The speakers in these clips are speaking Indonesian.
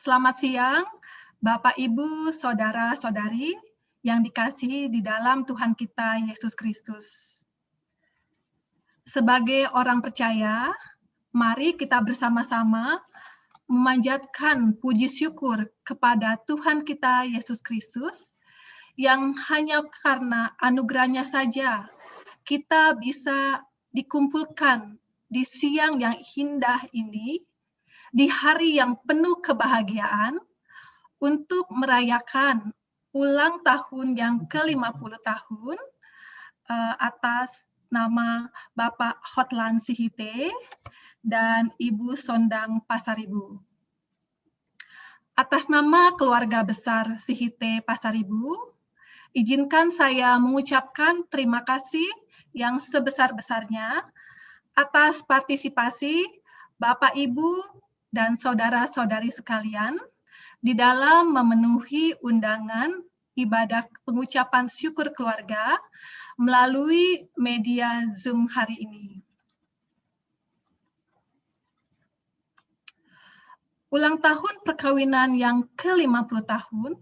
Selamat siang, Bapak, Ibu, Saudara-saudari yang dikasihi di dalam Tuhan kita Yesus Kristus. Sebagai orang percaya, mari kita bersama-sama memanjatkan puji syukur kepada Tuhan kita Yesus Kristus yang hanya karena anugerahnya saja kita bisa dikumpulkan di siang yang indah ini, di hari yang penuh kebahagiaan, untuk merayakan ulang tahun yang ke-50 tahun atas nama Bapak Hotlan Sihite dan Ibu Sondang Pasaribu. Atas nama keluarga besar Sihite Pasaribu, izinkan saya mengucapkan terima kasih yang sebesar-besarnya atas partisipasi Bapak, Ibu, dan saudara-saudari sekalian di dalam memenuhi undangan ibadah pengucapan syukur keluarga melalui media Zoom hari ini. Ulang tahun perkawinan yang ke-50 tahun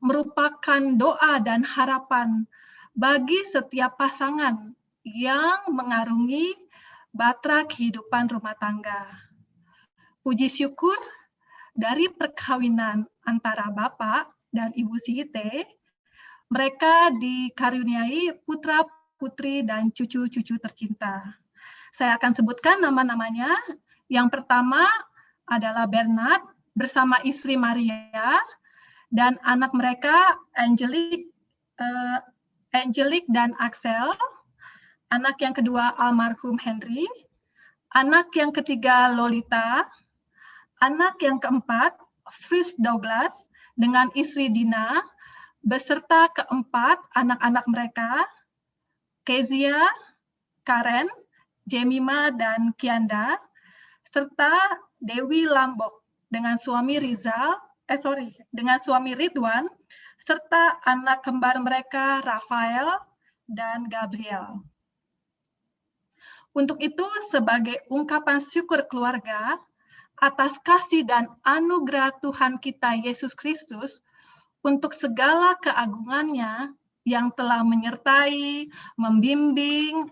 merupakan doa dan harapan bagi setiap pasangan yang mengarungi batra kehidupan rumah tangga. Puji syukur dari perkawinan antara Bapak dan Ibu Sihite, mereka dikaruniai putra-putri dan cucu-cucu tercinta. Saya akan sebutkan nama-namanya. Yang pertama adalah Bernard bersama istri Maria dan anak mereka Angelique dan Axel. Anak yang kedua almarhum Henry. Anak yang ketiga Lolita. Anak yang keempat, Fritz Douglas dengan istri Dina, beserta keempat anak-anak mereka, Kezia, Karen, Jemima, dan Kianda, serta Dewi Lambok dengan suami Ridwan, serta anak kembar mereka, Rafael dan Gabriel. Untuk itu, sebagai ungkapan syukur keluarga, atas kasih dan anugerah Tuhan kita Yesus Kristus untuk segala keagungannya yang telah menyertai, membimbing,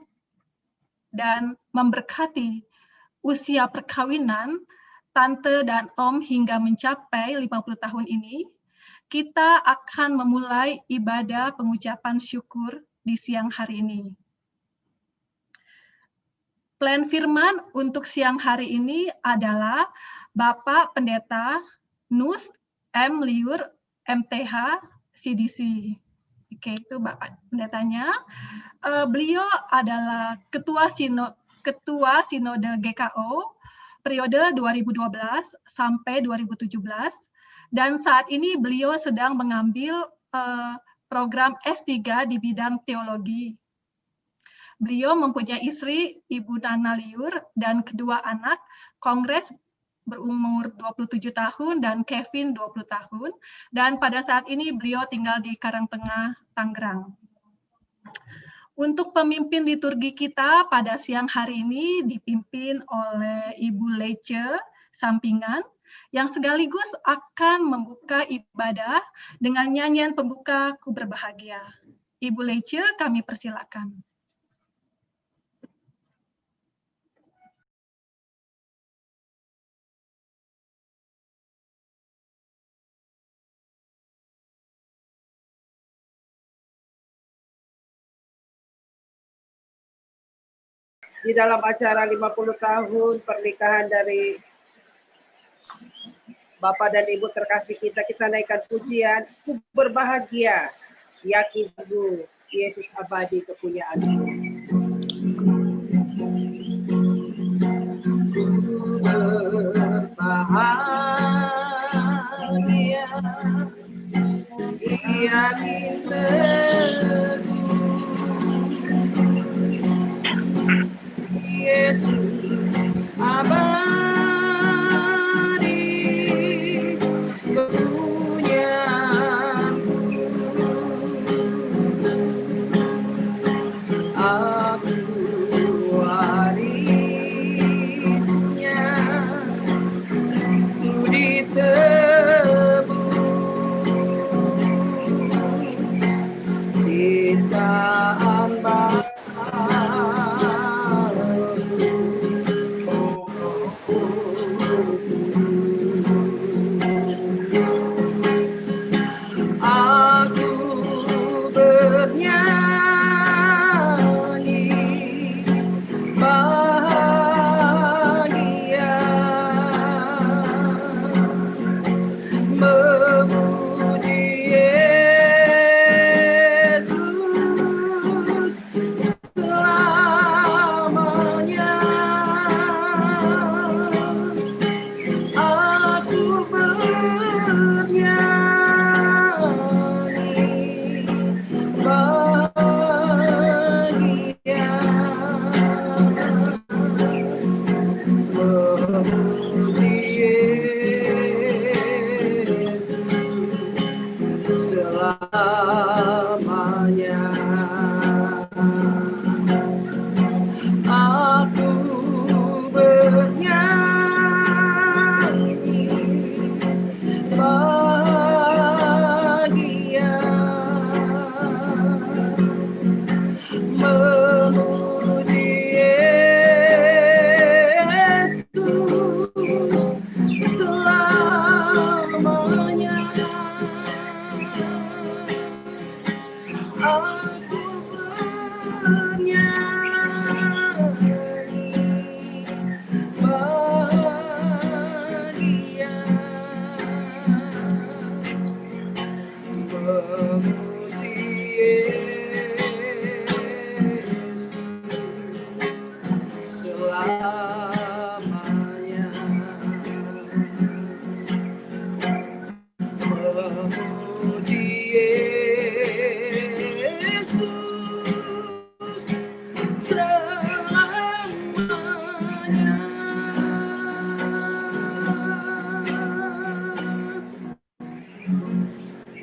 dan memberkati usia perkawinan tante dan om hingga mencapai 50 tahun ini, kita akan memulai ibadah pengucapan syukur di siang hari ini. Plan firman untuk siang hari ini adalah Bapak Pendeta Nus M. Liur, MTH, CDC. Oke, itu Bapak Pendetanya. Beliau adalah Ketua Sinode GKO periode 2012 sampai 2017. Dan saat ini beliau sedang mengambil program S3 di bidang teologi. Beliau mempunyai istri, Ibu Nana Liur, dan kedua anak, Kongres berumur 27 tahun dan Kevin 20 tahun. Dan pada saat ini beliau tinggal di Karangtengah, Tangerang. Untuk pemimpin liturgi kita pada siang hari ini dipimpin oleh Ibu Lece Sampingan, yang sekaligus akan membuka ibadah dengan nyanyian pembuka Ku Berbahagia. Ibu Lece, kami persilakan. Di dalam acara 50 tahun pernikahan dari Bapak dan Ibu terkasih kita naikkan pujian Ku Berbahagia, yakin teguh Yesus abadi kepunyaanmu. Ku berbahagia, yakin teguh Yesus abadi kepunyaanku. Aku warisnya, ku diterima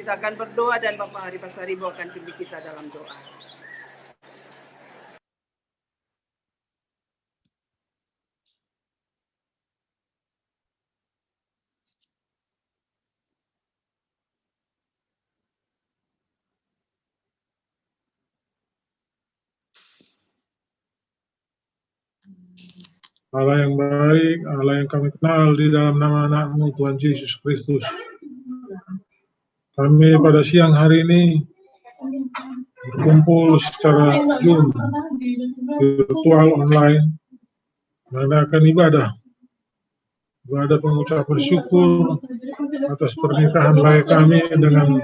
Kita akan berdoa dan Bapak Hari Pasaribu akan pimpin kita dalam doa. Allah yang baik, Allah yang kami kenal di dalam nama anak-Mu Tuhan Yesus Kristus. Kami pada siang hari ini berkumpul secara Zoom, virtual online, mengadakan ibadah pengucapan syukur atas pernikahan lahir kami dengan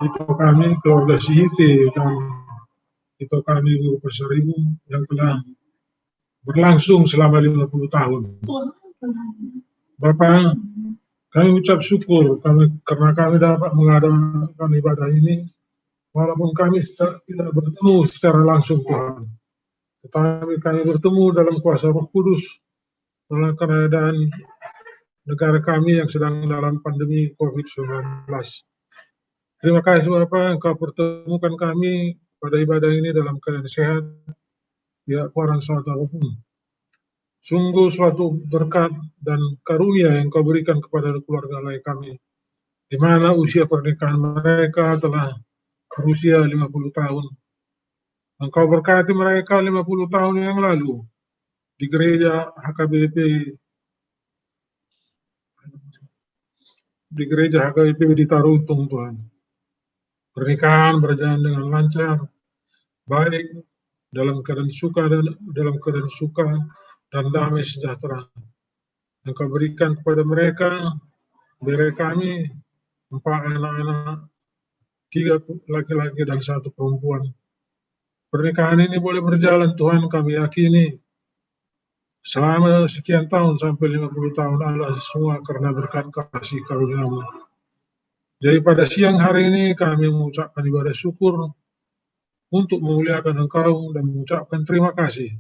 itu kami, keluarga Sihiti, dan itu kami Guru Pasaribu yang telah berlangsung selama 50 tahun. Bapak, kami ucap syukur karena kami dapat mengadakan ibadah ini, walaupun kami tidak bertemu secara langsung Tuhan. Tetapi kami bertemu dalam kuasa Roh Kudus dalam keadaan negara kami yang sedang dalam pandemi COVID-19. Terima kasih Bapak, Engkau pertemukan kami pada ibadah ini dalam keadaan sehat, tidak kurang suatu apapun. Sungguh suatu berkat dan karunia yang Kau berikan kepada keluarga lain kami, di mana usia pernikahan mereka telah berusia 50 tahun. Engkau berkati mereka 50 tahun yang lalu di gereja HKBP, di Tarutung Tuhan. Pernikahan berjalan dengan lancar, baik dalam keadaan suka dan damai sejahtera. Engkau berikan kepada mereka, dari kami, 4 anak-anak, 3 laki-laki dan 1 perempuan. Pernikahan ini boleh berjalan Tuhan, kami yakini selama sekian tahun sampai 50 tahun Allah semua karena berkat kasih karunia-Mu. Jadi pada siang hari ini kami mengucapkan ibadah syukur untuk memuliakan Engkau dan mengucapkan terima kasih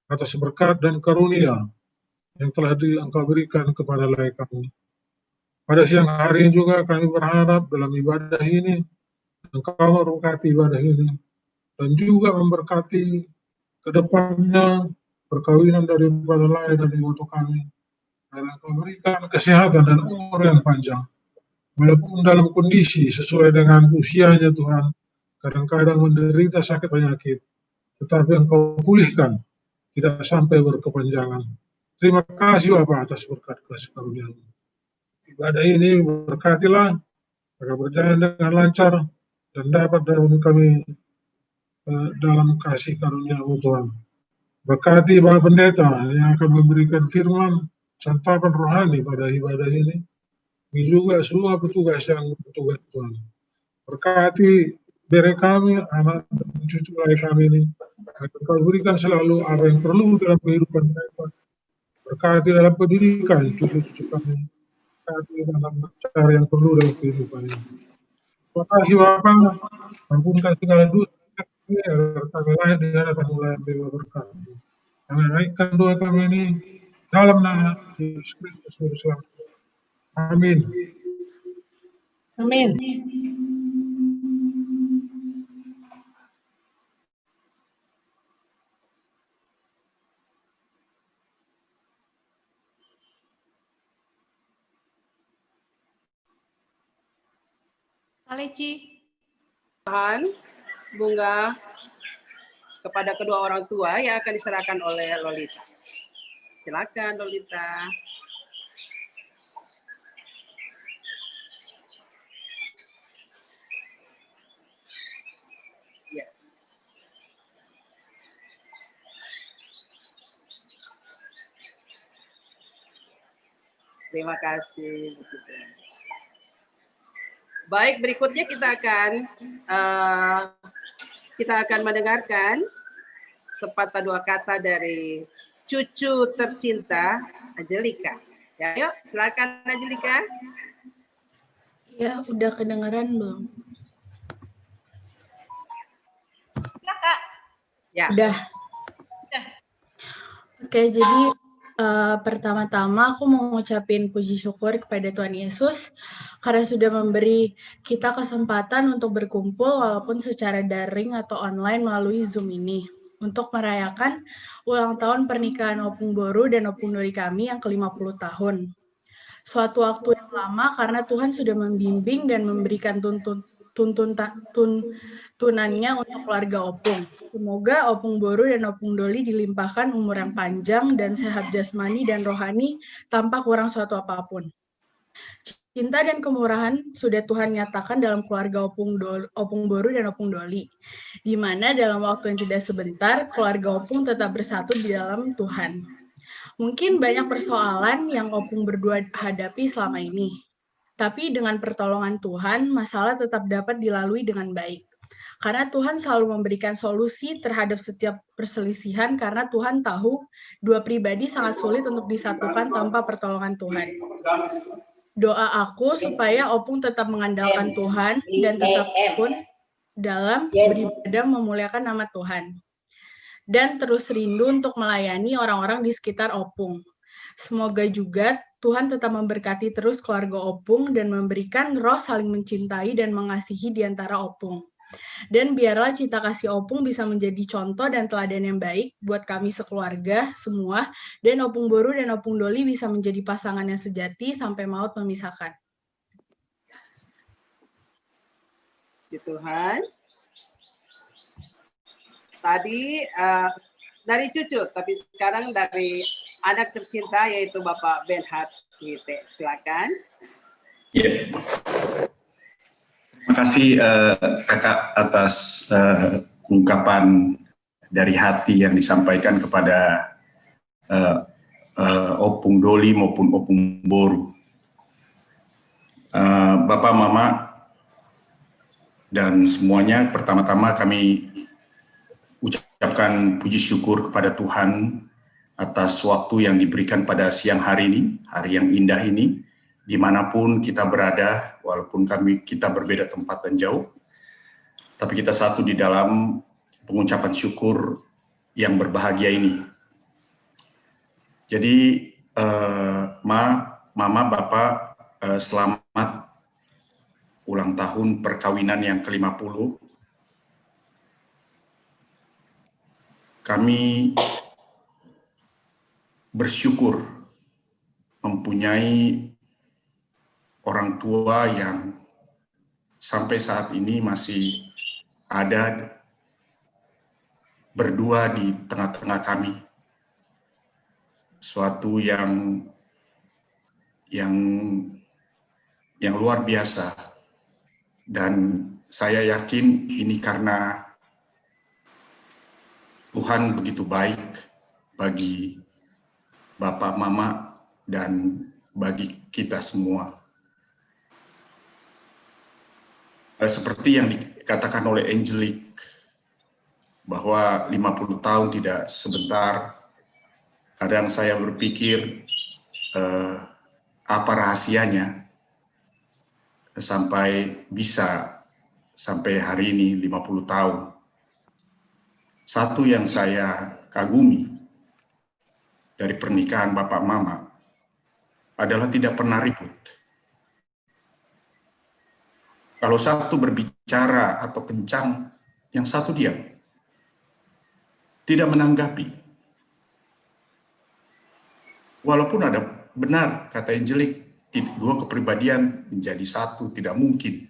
atas berkat dan karunia yang telah Engkau berikan kepada layak kami. Pada siang hari ini juga kami berharap dalam ibadah ini Engkau memberkati ibadah ini dan juga memberkati ke depannya perkawinan daripada lain dari waktu kami. Dan Engkau berikan kesehatan dan umur yang panjang. Walaupun dalam kondisi sesuai dengan usianya Tuhan, kadang-kadang menderita sakit penyakit, tetapi Engkau pulihkan, tidak sampai berkepanjangan. Terima kasih Bapak atas berkat kasih karunia-Mu. Ibadah ini berkatilah, agar berjalan dengan lancar, dan dapat dalam kami dalam kasih karunia-Mu Tuhan. Berkati Bapak Pendeta yang akan memberikan firman, santapan rohani pada ibadah ini, juga semua petugas yang bertugas Tuhan. Berkati bere kami, anak dan cucu lain kami ini, agar Kau berikan selalu apa yang perlu dalam kehidupan mereka. Berkati dalam pendidikan cucu-cucu kami, berkati dalam cara yang perlu dalam kehidupan ini. Terima kasih Bapak, ampunkan segala dosa kami, agar kami lahir di hadapan-Mu yang bebas berkat. Kami naikkan doa kami ini dalam nama Yesus Kristus Juru Selamat. Amin. Amin. Aleci. Tuhan, bunga kepada kedua orang tua yang akan diserahkan oleh Lolita. Silakan Lolita. Ya. Terima kasih. Baik, berikutnya kita akan mendengarkan sepatah dua kata dari cucu tercinta Angelika. Ya, yuk, silakan Angelika. Ya, udah kedengaran belum? Ya, Kak. Ya. Udah. Oke, jadi Pertama-tama aku mau ngucapin puji syukur kepada Tuhan Yesus karena sudah memberi kita kesempatan untuk berkumpul walaupun secara daring atau online melalui Zoom ini untuk merayakan ulang tahun pernikahan Opung Boru dan Opung Doli kami yang ke-50 tahun. Suatu waktu yang lama karena Tuhan sudah membimbing dan memberikan tuntunannya untuk keluarga Opung. Semoga Opung Boru dan Opung Doli dilimpahkan umur yang panjang dan sehat jasmani dan rohani tanpa kurang suatu apapun. Cinta dan kemurahan sudah Tuhan nyatakan dalam keluarga Opung Boru dan Opung Doli, di mana dalam waktu yang tidak sebentar, keluarga Opung tetap bersatu di dalam Tuhan. Mungkin banyak persoalan yang Opung berdua hadapi selama ini, tapi dengan pertolongan Tuhan, masalah tetap dapat dilalui dengan baik. Karena Tuhan selalu memberikan solusi terhadap setiap perselisihan karena Tuhan tahu dua pribadi sangat sulit untuk disatukan tanpa pertolongan Tuhan. Doa aku supaya Opung tetap mengandalkan Tuhan dan tetap tekun dalam beribadah memuliakan nama Tuhan. Dan terus rindu untuk melayani orang-orang di sekitar Opung. Semoga juga Tuhan tetap memberkati terus keluarga Opung dan memberikan roh saling mencintai dan mengasihi di antara Opung. Dan biarlah cinta kasih Opung bisa menjadi contoh dan teladan yang baik buat kami sekeluarga semua, dan Opung Boru dan Opung Doli bisa menjadi pasangan yang sejati sampai maut memisahkan. Puji Tuhan. Tadi dari cucu, tapi sekarang dari anak tercinta yaitu Bapak Benhard Cite. Silakan. Ya. Terima kasih Kakak atas ungkapan dari hati yang disampaikan kepada Opung Doli maupun Opung Boru. Bapak, Mama, dan semuanya, pertama-tama kami ucapkan puji syukur kepada Tuhan atas waktu yang diberikan pada siang hari ini, hari yang indah ini, dimanapun kita berada, walaupun kita berbeda tempat dan jauh, tapi kita satu di dalam pengucapan syukur yang berbahagia ini. Jadi, Mama, Bapak, selamat ulang tahun perkawinan yang ke-50. Kami bersyukur mempunyai orang tua yang sampai saat ini masih ada berdua di tengah-tengah kami. Suatu yang luar biasa. Dan saya yakin ini karena Tuhan begitu baik bagi Bapak, Mama, dan bagi kita semua. Seperti yang dikatakan oleh Angelic, bahwa 50 tahun tidak sebentar. Kadang saya berpikir, apa rahasianya sampai bisa sampai hari ini 50 tahun. Satu yang saya kagumi dari pernikahan Bapak Mama adalah tidak pernah ribut. Kalau satu berbicara atau kencang, yang satu diam. Tidak menanggapi. Walaupun ada benar, kata Angelic, dua kepribadian menjadi satu, tidak mungkin.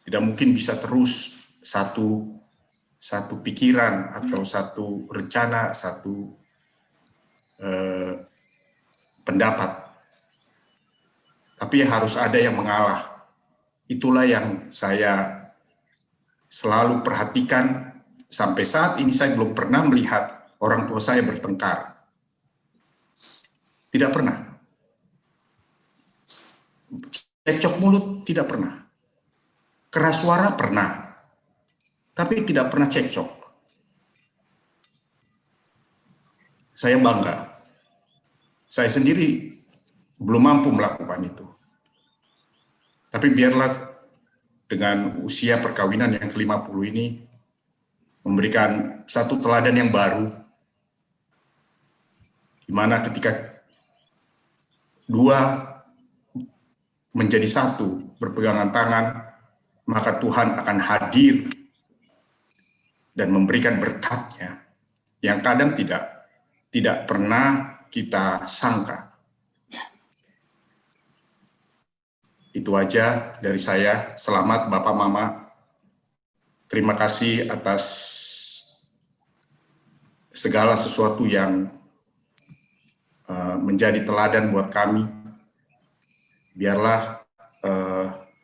Tidak mungkin bisa terus satu pikiran atau satu rencana, satu pendapat. Tapi harus ada yang mengalah. Itulah yang saya selalu perhatikan. Sampai saat ini saya belum pernah melihat orang tua saya bertengkar. Tidak pernah. Cekcok mulut tidak pernah. Keras suara pernah. Tapi tidak pernah cekcok. Saya bangga. Saya sendiri belum mampu melakukan itu. Tapi biarlah dengan usia perkawinan yang ke-50 ini memberikan satu teladan yang baru, di mana ketika dua menjadi satu, berpegangan tangan, maka Tuhan akan hadir dan memberikan berkat-Nya yang kadang tidak pernah kita sangka. Itu aja dari saya. Selamat Bapak Mama. Terima kasih atas segala sesuatu yang menjadi teladan buat kami. Biarlah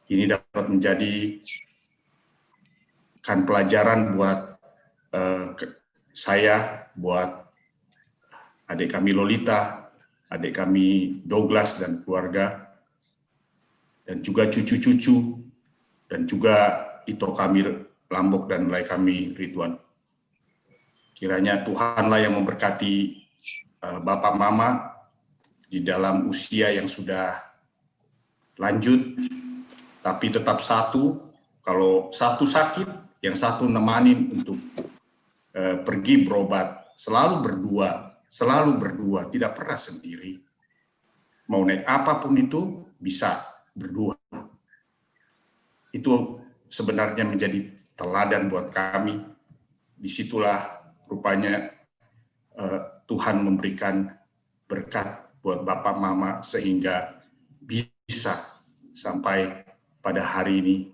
ini dapat menjadi pelajaran buat saya, buat adik kami Lolita, adik kami Douglas dan keluarga, dan juga cucu-cucu, dan juga Ito kami Lambok dan mulai kami Ridwan. Kiranya Tuhanlah yang memberkati Bapak Mama di dalam usia yang sudah lanjut, tapi tetap satu. Kalau satu sakit, yang satu nemanin untuk pergi berobat. Selalu berdua, tidak pernah sendiri. Mau naik apapun itu bisa berdua. Itu sebenarnya menjadi teladan buat kami. Disitulah rupanya Tuhan memberikan berkat buat Bapak Mama sehingga bisa sampai pada hari ini.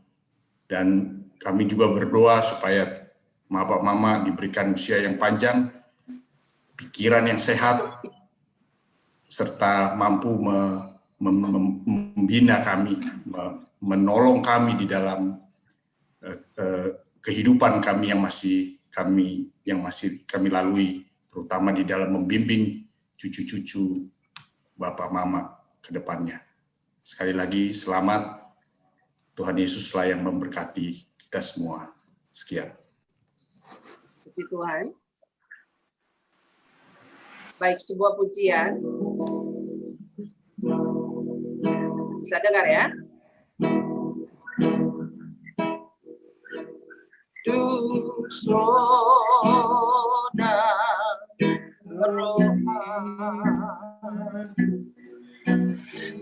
Dan kami juga berdoa supaya Bapak Mama diberikan usia yang panjang, pikiran yang sehat, serta mampu membina kami, menolong kami di dalam kehidupan kami yang masih kami lalui, terutama di dalam membimbing cucu-cucu Bapak Mama ke depannya. Sekali lagi selamat, Tuhan Yesuslah yang memberkati kita semua. Sekian. Puji Tuhan. Baik, sebuah pujian. Bisa dengar ya? Sona rohan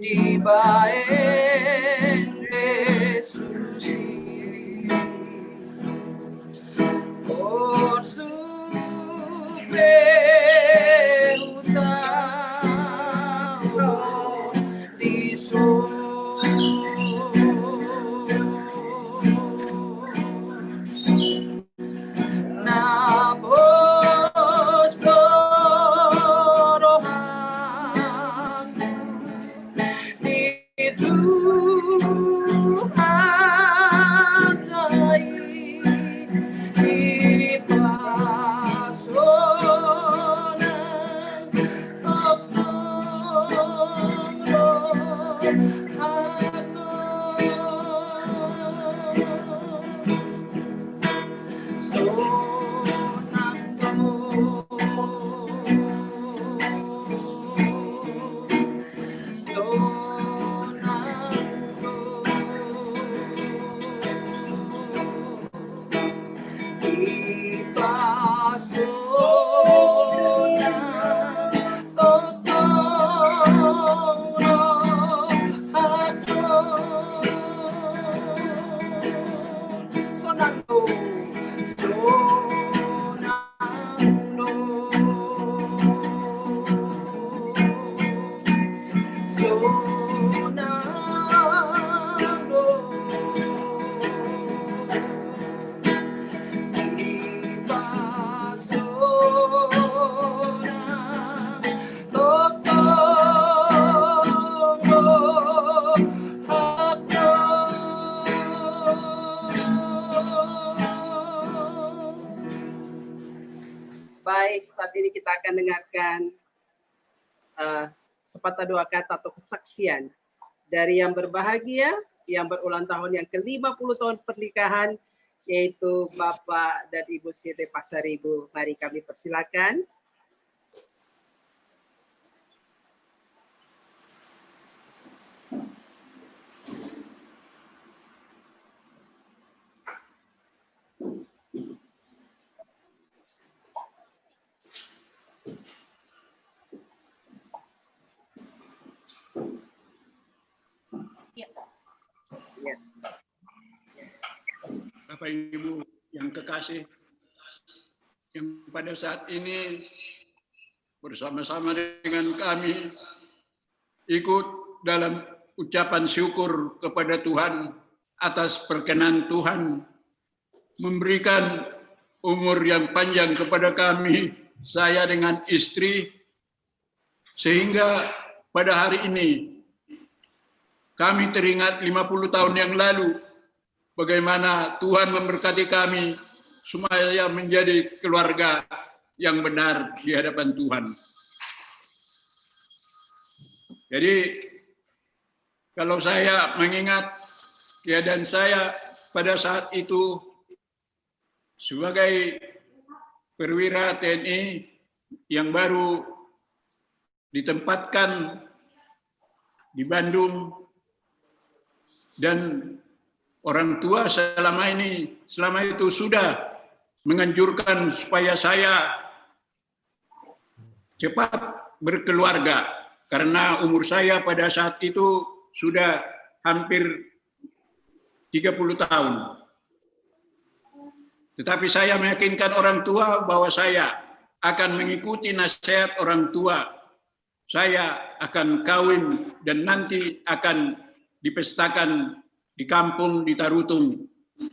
di baeng Yesus por su preutao di Baik, saat ini kita akan dengarkan sepatah dua kata atau kesaksian dari yang berbahagia, yang berulang tahun yang ke-50 tahun pernikahan, yaitu Bapak dan Ibu Siti Pasaribu. Mari kami persilakan. Ya. Bapak Ibu yang kekasih, yang pada saat ini bersama-sama dengan kami ikut dalam ucapan syukur kepada Tuhan atas perkenan Tuhan memberikan umur yang panjang kepada kami, saya dengan istri, sehingga pada hari ini kami teringat 50 tahun yang lalu bagaimana Tuhan memberkati kami supaya menjadi keluarga yang benar di hadapan Tuhan. Jadi kalau saya mengingat keadaan saya pada saat itu sebagai perwira TNI yang baru ditempatkan di Bandung, dan orang tua selama itu sudah menganjurkan supaya saya cepat berkeluarga karena umur saya pada saat itu sudah hampir 30 tahun. Tetapi saya meyakinkan orang tua bahwa saya akan mengikuti nasihat orang tua. Saya akan kawin dan nanti akan dipestakan di kampung di Tarutung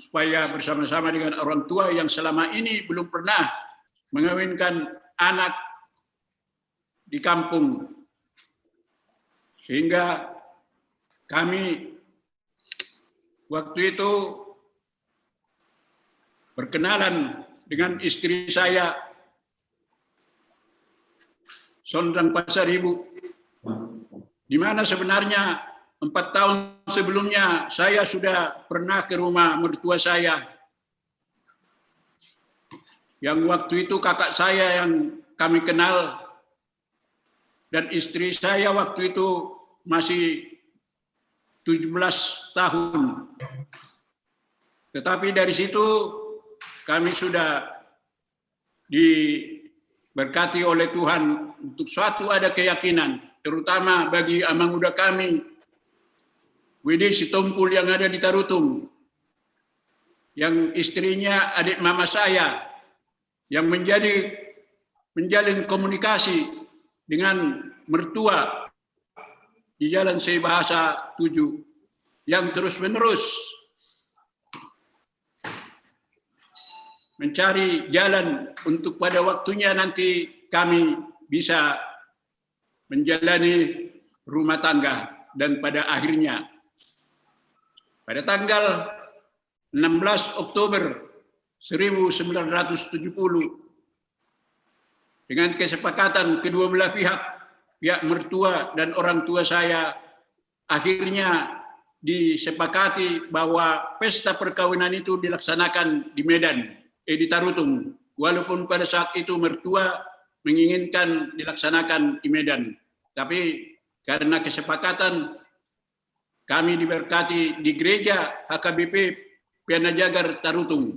supaya bersama-sama dengan orang tua yang selama ini belum pernah mengawinkan anak di kampung. Sehingga kami waktu itu berkenalan dengan istri saya, Sondang Pasaribu, di mana sebenarnya 4 tahun sebelumnya saya sudah pernah ke rumah mertua saya. Yang waktu itu kakak saya yang kami kenal dan istri saya waktu itu masih 17 tahun. Tetapi dari situ kami sudah diberkati oleh Tuhan untuk suatu ada keyakinan, terutama bagi amang muda kami, Widi Sitompul yang ada di Tarutung, yang istrinya adik mama saya, yang menjalin komunikasi dengan mertua di Jalan Sei Bahasa 7, yang terus-menerus mencari jalan untuk pada waktunya nanti kami bisa menjalani rumah tangga. Dan pada akhirnya pada tanggal 16 Oktober 1970 dengan kesepakatan kedua belah pihak mertua dan orang tua saya, akhirnya disepakati bahwa pesta perkawinan itu dilaksanakan di Medan, di Tarutung. Walaupun pada saat itu mertua menginginkan dilaksanakan di Medan, tapi karena kesepakatan kami diberkati di gereja HKBP Piana Jagar Tarutung.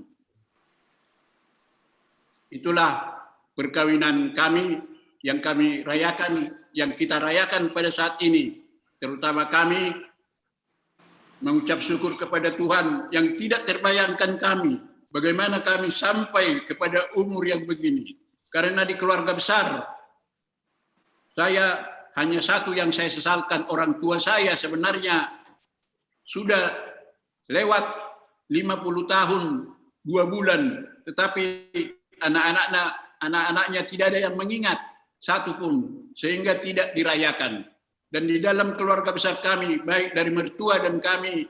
Itulah perkawinan kami yang kami rayakan, yang kita rayakan pada saat ini. Terutama kami mengucap syukur kepada Tuhan yang tidak terbayangkan kami bagaimana kami sampai kepada umur yang begini. Karena di keluarga besar, saya hanya satu yang saya sesalkan, orang tua saya sebenarnya sudah lewat 50 tahun 2 bulan, tetapi anak-anaknya tidak ada yang mengingat satu pun, sehingga tidak dirayakan. Dan di dalam keluarga besar kami, baik dari mertua dan kami,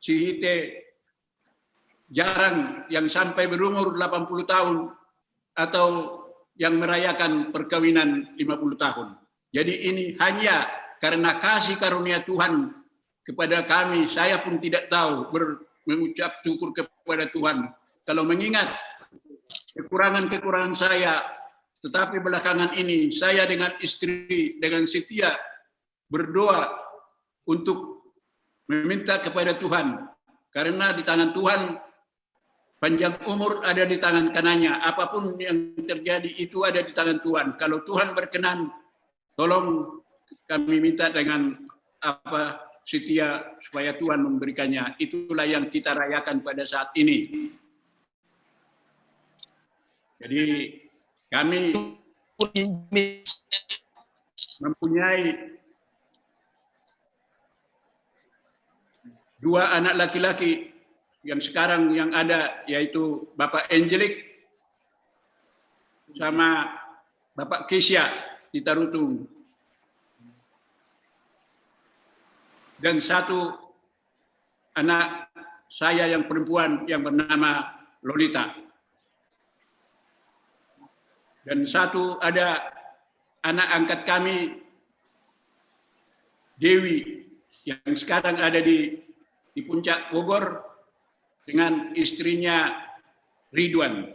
si Hite jarang yang sampai berumur 80 tahun atau yang merayakan perkawinan 50 tahun. Jadi ini hanya karena kasih karunia Tuhan kepada kami. Saya pun tidak tahu, mengucap syukur kepada Tuhan. Kalau mengingat kekurangan-kekurangan saya, tetapi belakangan ini saya dengan istri, dengan setia berdoa untuk meminta kepada Tuhan. Karena di tangan Tuhan, panjang umur ada di tangan kanannya. Apapun yang terjadi itu ada di tangan Tuhan. Kalau Tuhan berkenan, tolong kami minta dengan setia supaya Tuhan memberikannya. Itulah yang kita rayakan pada saat ini. Jadi kami mempunyai 2 anak laki-laki yang sekarang yang ada, yaitu Bapak Angelik sama Bapak Kesia di Tarutung. Dan 1 anak saya yang perempuan yang bernama Lolita. Dan 1 ada anak angkat kami, Dewi, yang sekarang ada di Puncak Bogor dengan istrinya Ridwan.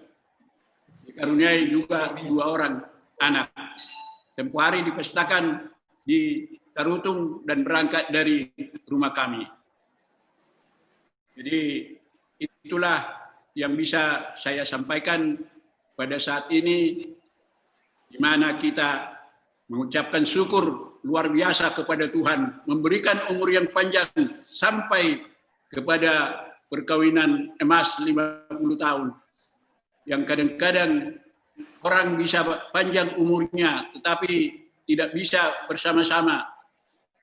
Dikaruniai juga 2 orang anak. Tempoh hari dipestakan di Tarutung dan berangkat dari rumah kami. Jadi itulah yang bisa saya sampaikan pada saat ini, di mana kita mengucapkan syukur luar biasa kepada Tuhan, memberikan umur yang panjang sampai kepada perkawinan emas 50 tahun. Yang kadang-kadang orang bisa panjang umurnya, tetapi tidak bisa bersama-sama.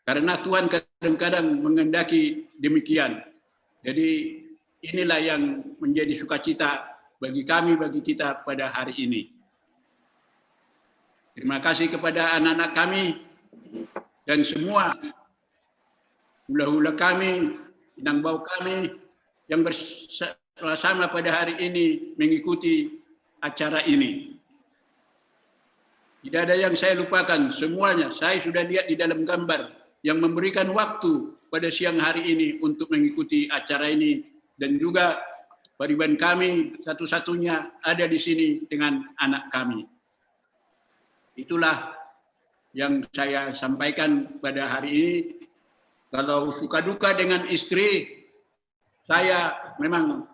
Karena Tuhan kadang-kadang menghendaki demikian. Jadi inilah yang menjadi sukacita bagi kami, bagi kita pada hari ini. Terima kasih kepada anak-anak kami dan semua hula-hula kami, inang bau kami yang bersama pada hari ini mengikuti acara ini. Tidak ada yang saya lupakan, semuanya saya sudah lihat di dalam gambar yang memberikan waktu pada siang hari ini untuk mengikuti acara ini, dan juga pariban kami satu-satunya ada di sini dengan anak kami. Itulah yang saya sampaikan pada hari ini. Kalau suka duka dengan istri, saya memang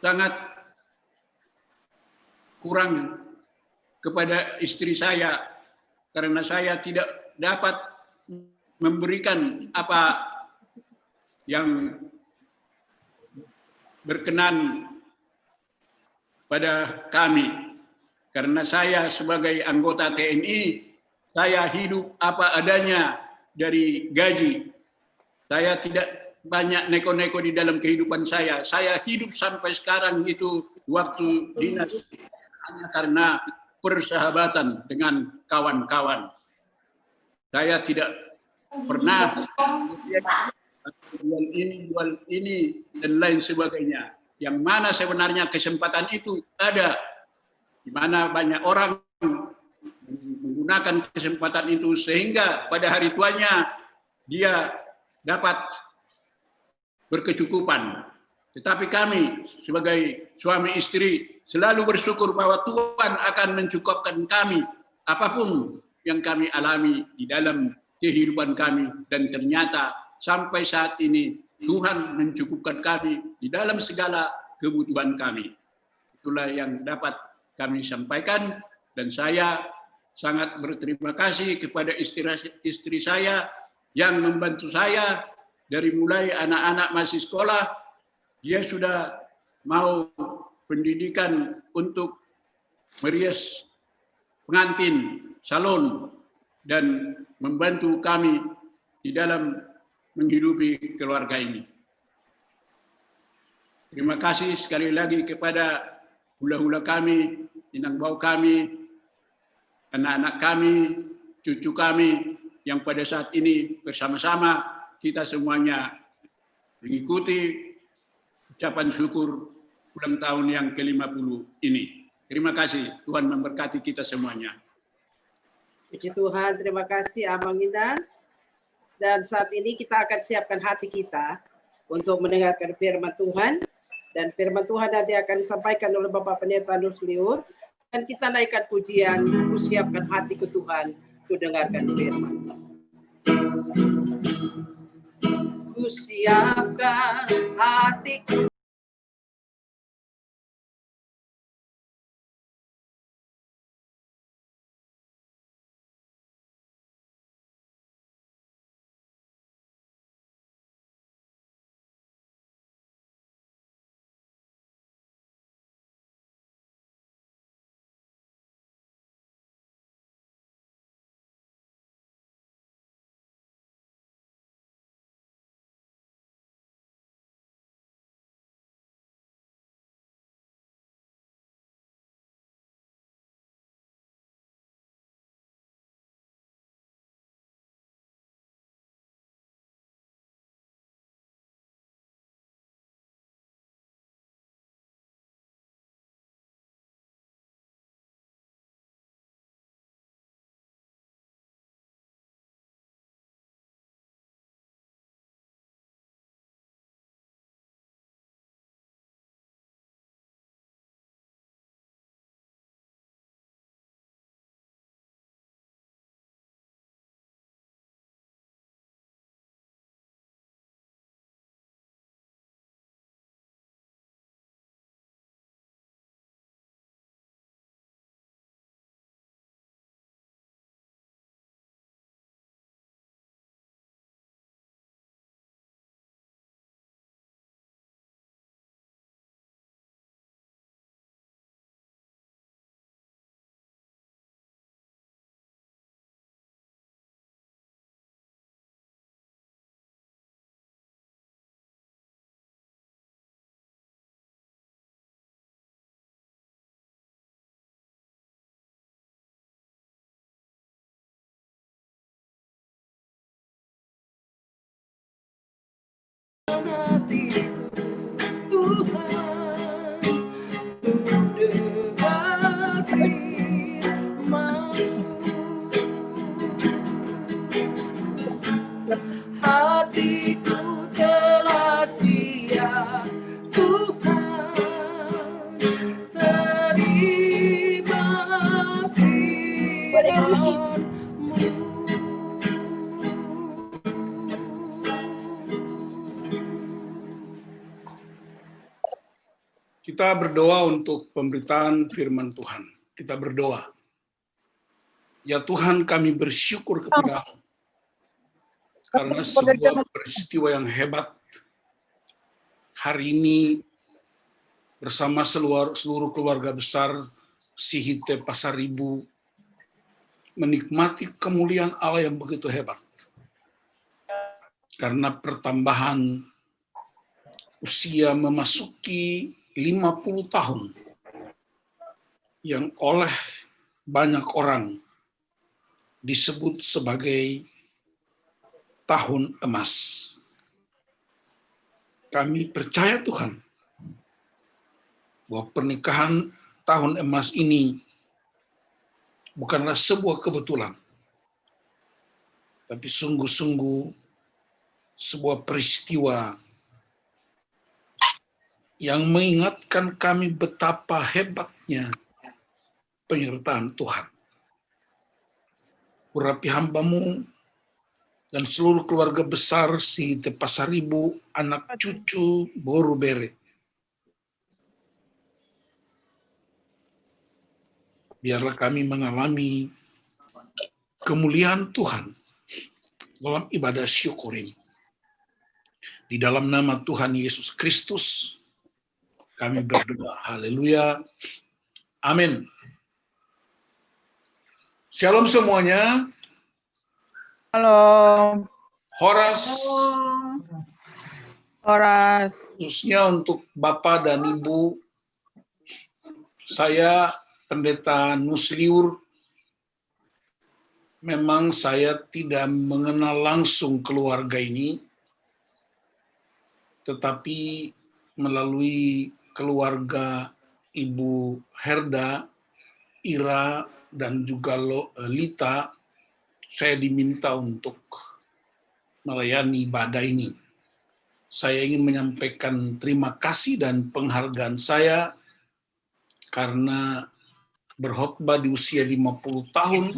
sangat kurang kepada istri saya karena saya tidak dapat memberikan apa yang berkenan pada kami. Karena saya sebagai anggota TNI, saya hidup apa adanya dari gaji. Saya tidak banyak neko-neko di dalam kehidupan saya. Saya hidup sampai sekarang itu waktu dinas hanya karena persahabatan dengan kawan-kawan. Saya tidak pernah jual ini dan lain sebagainya. Yang mana sebenarnya kesempatan itu ada, di mana banyak orang menggunakan kesempatan itu sehingga pada hari tuanya dia dapat berkecukupan. Tetapi kami sebagai suami istri selalu bersyukur bahwa Tuhan akan mencukupkan kami apapun yang kami alami di dalam kehidupan kami, dan ternyata sampai saat ini Tuhan mencukupkan kami di dalam segala kebutuhan kami. Itulah yang dapat kami sampaikan, dan saya sangat berterima kasih kepada istri saya yang membantu saya dari mulai anak-anak masih sekolah. Dia sudah mau pendidikan untuk merias pengantin, salon, dan membantu kami di dalam menghidupi keluarga ini. Terima kasih sekali lagi kepada hula-hula kami, inang bau kami, anak-anak kami, cucu kami, yang pada saat ini bersama-sama kita semuanya mengikuti ucapan syukur ulang tahun yang ke-50 ini. Terima kasih, Tuhan memberkati kita semuanya. Puji Tuhan, terima kasih Abang Indah. Dan saat ini kita akan siapkan hati kita untuk mendengarkan firman Tuhan. Dan firman Tuhan nanti akan disampaikan oleh Bapak Pendeta Nus Liur. Dan kita naikkan pujian, siapkan hati ke Tuhan untuk dengarkan firman. Ku siapkan hatiku Hatiku telah siap, Tuhan, terima firman-Mu. Kita berdoa untuk pemberitaan firman Tuhan. Kita berdoa. Ya Tuhan, kami bersyukur kepada-Mu karena sebuah peristiwa yang hebat hari ini bersama seluruh keluarga besar Sihite Pasaribu menikmati kemuliaan Allah yang begitu hebat. Karena pertambahan usia memasuki 50 tahun yang oleh banyak orang disebut sebagai tahun emas. Kami percaya Tuhan bahwa pernikahan tahun emas ini bukanlah sebuah kebetulan, tapi sungguh-sungguh sebuah peristiwa yang mengingatkan kami betapa hebatnya penyertaan Tuhan. Urapi hamba-Mu dan seluruh keluarga besar Sihite Pasaribu, anak cucu Boru Bere. Biarlah kami mengalami kemuliaan Tuhan dalam ibadah syukur ini. Di dalam nama Tuhan Yesus Kristus, kami berdoa. Haleluya. Amin. Shalom semuanya. Halo. Horas. Khususnya untuk Bapak dan Ibu, saya Pendeta Nusliur, memang saya tidak mengenal langsung keluarga ini, tetapi melalui keluarga Ibu Herda, Ira, dan juga Lita, saya diminta untuk melayani ibadah ini. Saya ingin menyampaikan terima kasih dan penghargaan saya karena berkhotbah di usia 50 tahun,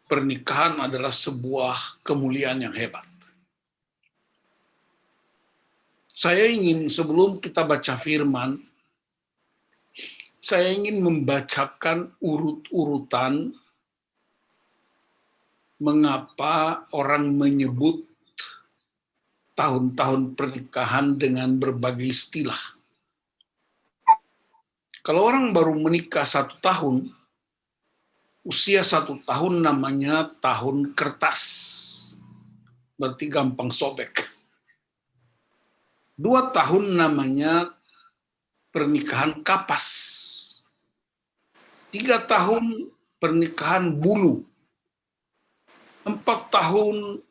pernikahan adalah sebuah kemuliaan yang hebat. Saya ingin, sebelum kita baca firman, saya ingin membacakan urut-urutan mengapa orang menyebut tahun-tahun pernikahan dengan berbagai istilah. Kalau orang baru menikah 1 tahun, usia 1 tahun namanya tahun kertas. Berarti gampang sobek. 2 tahun namanya pernikahan kapas. 3 tahun pernikahan bulu. 4 tahun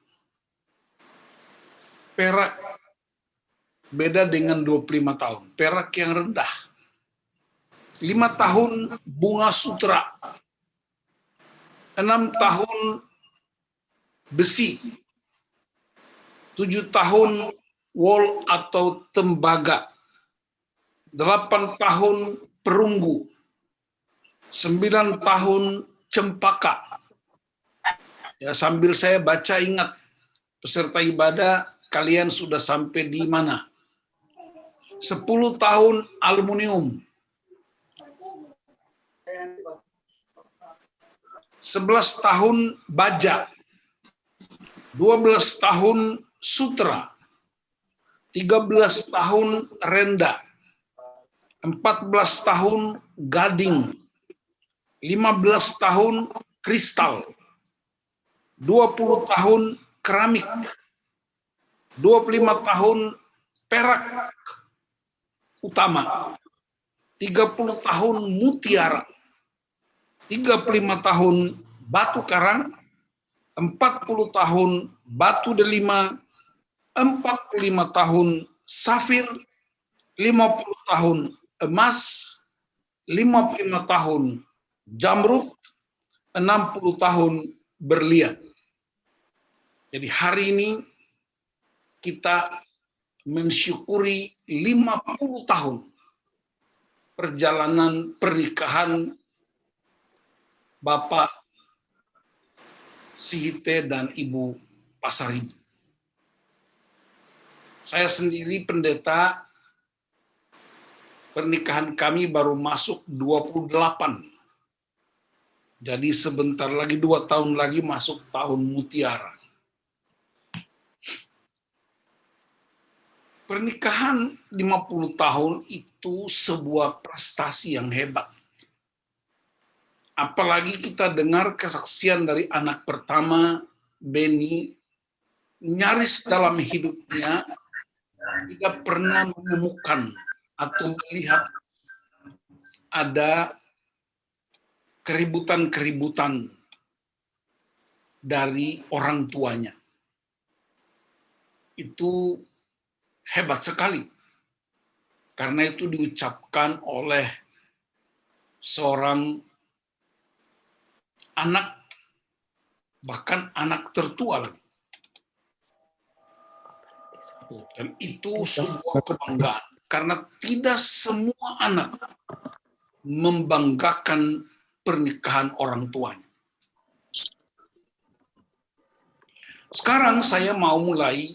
perak, beda dengan 25 tahun. Perak yang rendah. 5 tahun bunga sutra. 6 tahun besi. 7 tahun wol atau tembaga. 8 tahun perunggu. 9 tahun cempaka. Ya, sambil saya baca ingat, peserta ibadah kalian sudah sampai di mana? 10 tahun aluminium. 11 tahun baja. 12 tahun sutra. 13 tahun renda. 14 tahun gading. 15 tahun kristal. 20 tahun keramik, 25 tahun perak utama, 30 tahun mutiara, 35 tahun batu karang, 40 tahun batu delima, 45 tahun safir, 50 tahun emas, 55 tahun jamrud, 60 tahun berlian. Jadi hari ini kita mensyukuri 50 tahun perjalanan pernikahan Bapak Sihite dan Ibu Pasaribu. Saya sendiri pendeta, pernikahan kami baru masuk 28. Jadi sebentar lagi, 2 tahun lagi masuk tahun mutiara. Pernikahan 50 tahun itu sebuah prestasi yang hebat. Apalagi kita dengar kesaksian dari anak pertama, Beni, nyaris dalam hidupnya tidak pernah menemukan atau melihat ada keributan-keributan dari orang tuanya. Itu hebat sekali. Karena itu diucapkan oleh seorang anak, bahkan anak tertua lagi. Dan itu sebuah kebanggaan. Karena tidak semua anak membanggakan pernikahan orang tuanya. Sekarang saya mau mulai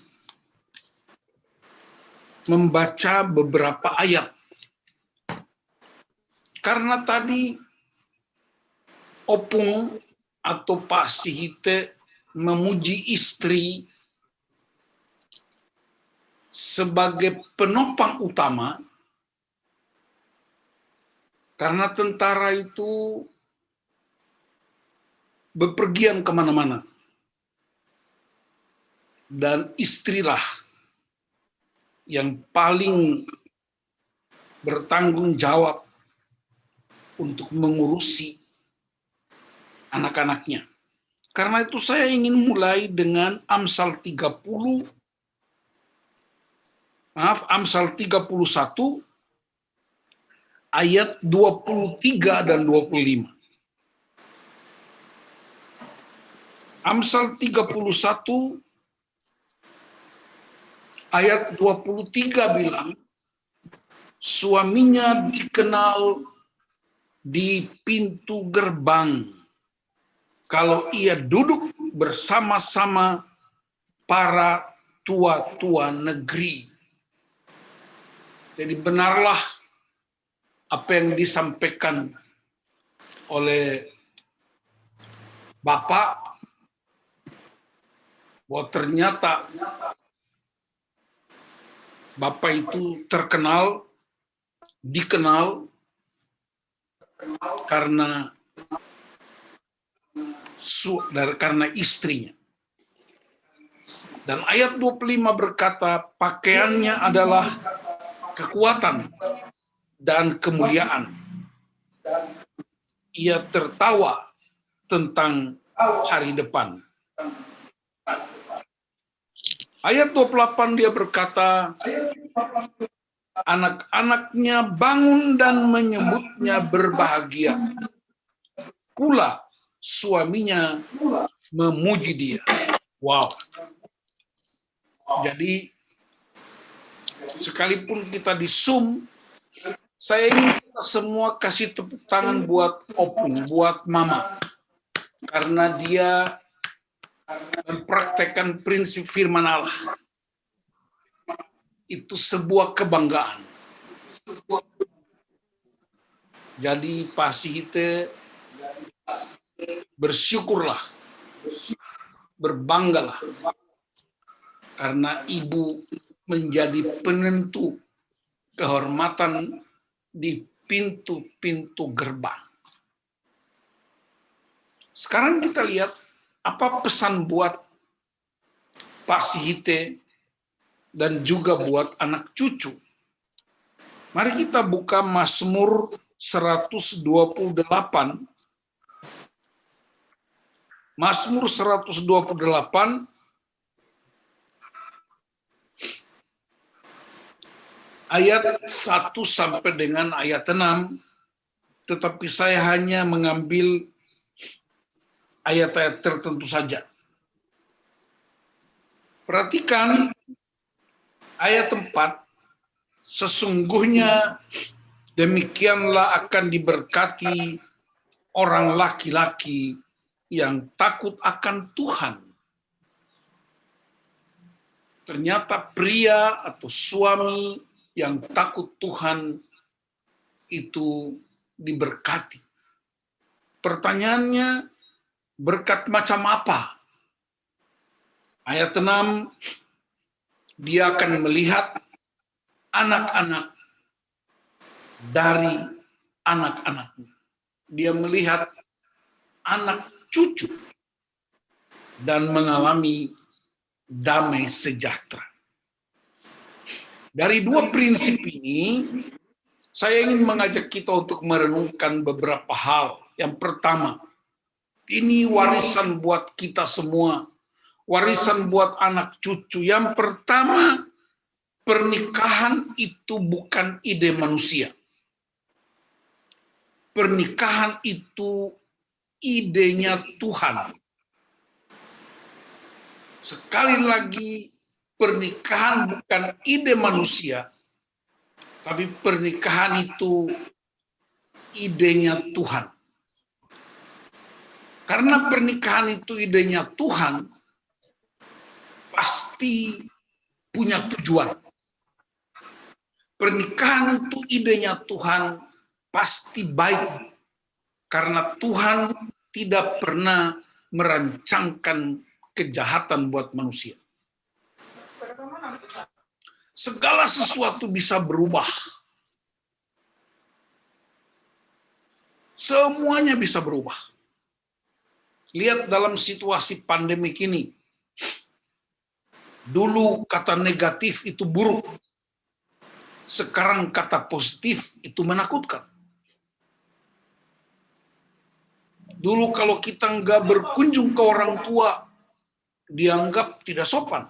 membaca beberapa ayat. Karena tadi Opung atau Pak Sihite memuji istri sebagai penopang utama, karena tentara itu bepergian kemana-mana. Dan istrilah yang paling bertanggung jawab untuk mengurusi anak-anaknya. Karena itu saya ingin mulai dengan Amsal 31 ayat 23 dan 25. Amsal 31 ayat 23 bilang, suaminya dikenal di pintu gerbang kalau ia duduk bersama-sama para tua-tua negeri. Jadi benarlah apa yang disampaikan oleh Bapak, bahwa ternyata Bapak itu dikenal karena istrinya. Dan ayat 25 berkata, pakaiannya adalah kekuatan dan kemuliaan. Ia tertawa tentang hari depan. Ayat 28 dia berkata, anak-anaknya bangun dan menyebutnya berbahagia. Pula suaminya memuji dia. Wow. Jadi sekalipun kita di Zoom, saya ingin kita semua kasih tepuk tangan buat Opung, buat Mama. Karena dia mempraktekkan prinsip firman Allah. Itu sebuah kebanggaan. Jadi Pak Sihite, bersyukurlah, berbanggalah, karena ibu menjadi penentu kehormatan di pintu-pintu gerbang. Sekarang kita lihat apa pesan buat Pak Sihite dan juga buat anak cucu. Mari kita buka Mazmur 128. Mazmur 128 ayat 1 sampai dengan ayat 6, tetapi saya hanya mengambil ayat-ayat tertentu saja. Perhatikan ayat 4, sesungguhnya demikianlah akan diberkati orang laki-laki yang takut akan Tuhan. Ternyata pria atau suami yang takut Tuhan itu diberkati. Pertanyaannya, berkat macam apa? Ayat 6, dia akan melihat anak-anak dari anak-anaknya. Dia melihat anak cucu dan mengalami damai sejahtera. Dari dua prinsip ini, saya ingin mengajak kita untuk merenungkan beberapa hal. Yang pertama, ini warisan buat kita semua, warisan buat anak cucu. Yang pertama, pernikahan itu bukan ide manusia. Pernikahan itu idenya Tuhan. Sekali lagi, pernikahan bukan ide manusia, tapi pernikahan itu idenya Tuhan. Karena pernikahan itu idenya Tuhan, pasti punya tujuan. Pernikahan itu idenya Tuhan, pasti baik. Karena Tuhan tidak pernah merancangkan kejahatan buat manusia. Segala sesuatu bisa berubah. Semuanya bisa berubah. Lihat dalam situasi pandemik ini. Dulu kata negatif itu buruk. Sekarang kata positif itu menakutkan. Dulu kalau kita nggak berkunjung ke orang tua, dianggap tidak sopan.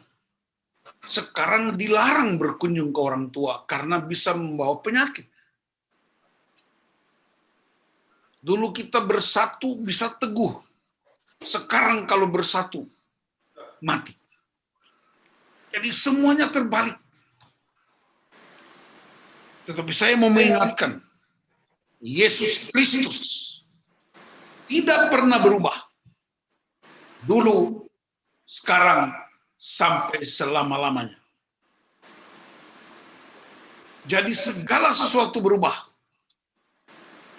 Sekarang dilarang berkunjung ke orang tua karena bisa membawa penyakit. Dulu kita bersatu bisa teguh. Sekarang kalau bersatu, mati. Jadi semuanya terbalik. Tetapi saya mau mengingatkan, Yesus Kristus tidak pernah berubah. Dulu, sekarang, sampai selama-lamanya. Jadi segala sesuatu berubah.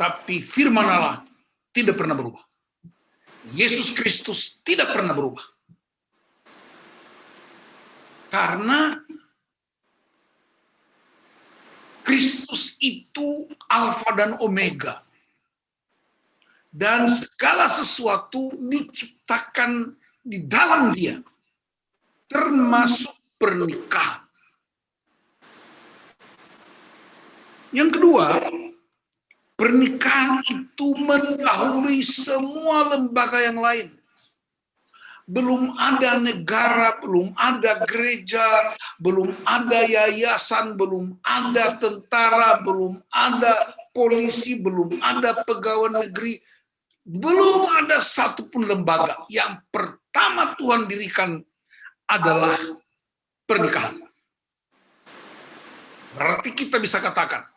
Tapi firman Allah tidak pernah berubah. Yesus Kristus tidak pernah berubah. Karena Kristus itu Alfa dan Omega. Dan segala sesuatu diciptakan di dalam Dia. Termasuk pernikahan. Yang kedua, pernikahan itu mendahului semua lembaga yang lain. Belum ada negara, belum ada gereja, belum ada yayasan, belum ada tentara, belum ada polisi, belum ada pegawai negeri, belum ada satupun lembaga. Yang pertama Tuhan dirikan adalah pernikahan. Berarti kita bisa katakan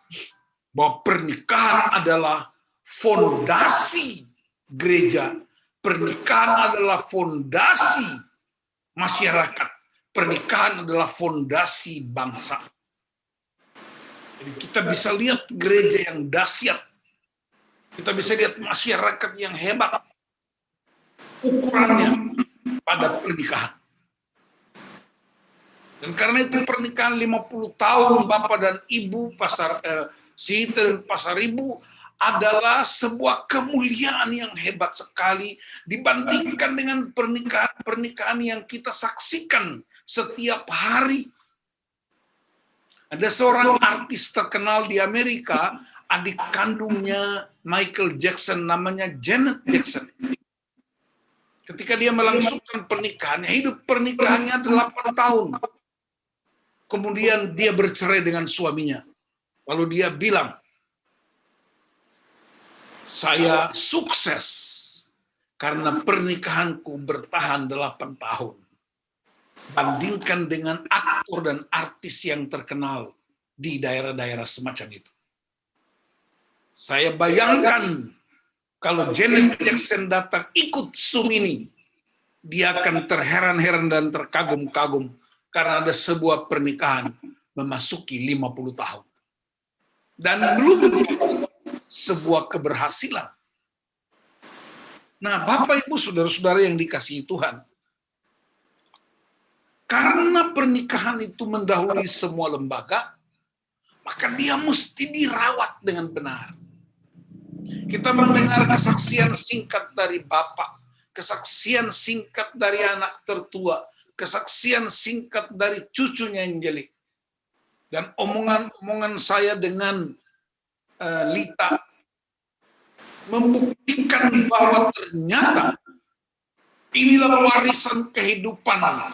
bahwa pernikahan adalah fondasi gereja. Pernikahan adalah fondasi masyarakat. Pernikahan adalah fondasi bangsa. Jadi kita bisa lihat gereja yang dahsyat. Kita bisa lihat masyarakat yang hebat. Ukurannya pada pernikahan. Dan karena itu pernikahan 50 tahun Bapak dan Ibu Sihita dan Pasar Ibu adalah sebuah kemuliaan yang hebat sekali dibandingkan dengan pernikahan-pernikahan yang kita saksikan setiap hari. Ada seorang artis terkenal di Amerika, adik kandungnya Michael Jackson, namanya Janet Jackson. Ketika dia melangsungkan pernikahannya, hidup pernikahannya 8 tahun. kemudian dia bercerai dengan suaminya. Lalu dia bilang, saya sukses karena pernikahanku bertahan 8 tahun. Bandingkan dengan aktor dan artis yang terkenal di daerah-daerah semacam itu. Saya bayangkan kalau Janet Jackson datang ikut Zoom ini, dia akan terheran-heran dan terkagum-kagum karena ada sebuah pernikahan memasuki 50 tahun. Dan belum sebuah keberhasilan. Nah, Bapak Ibu saudara-saudara yang dikasihi Tuhan, karena pernikahan itu mendahului semua lembaga, maka dia mesti dirawat dengan benar. Kita mendengar kesaksian singkat dari Bapak, kesaksian singkat dari anak tertua, kesaksian singkat dari cucunya Angelik. Dan omongan-omongan saya dengan Lita membuktikan bahwa ternyata inilah warisan kehidupan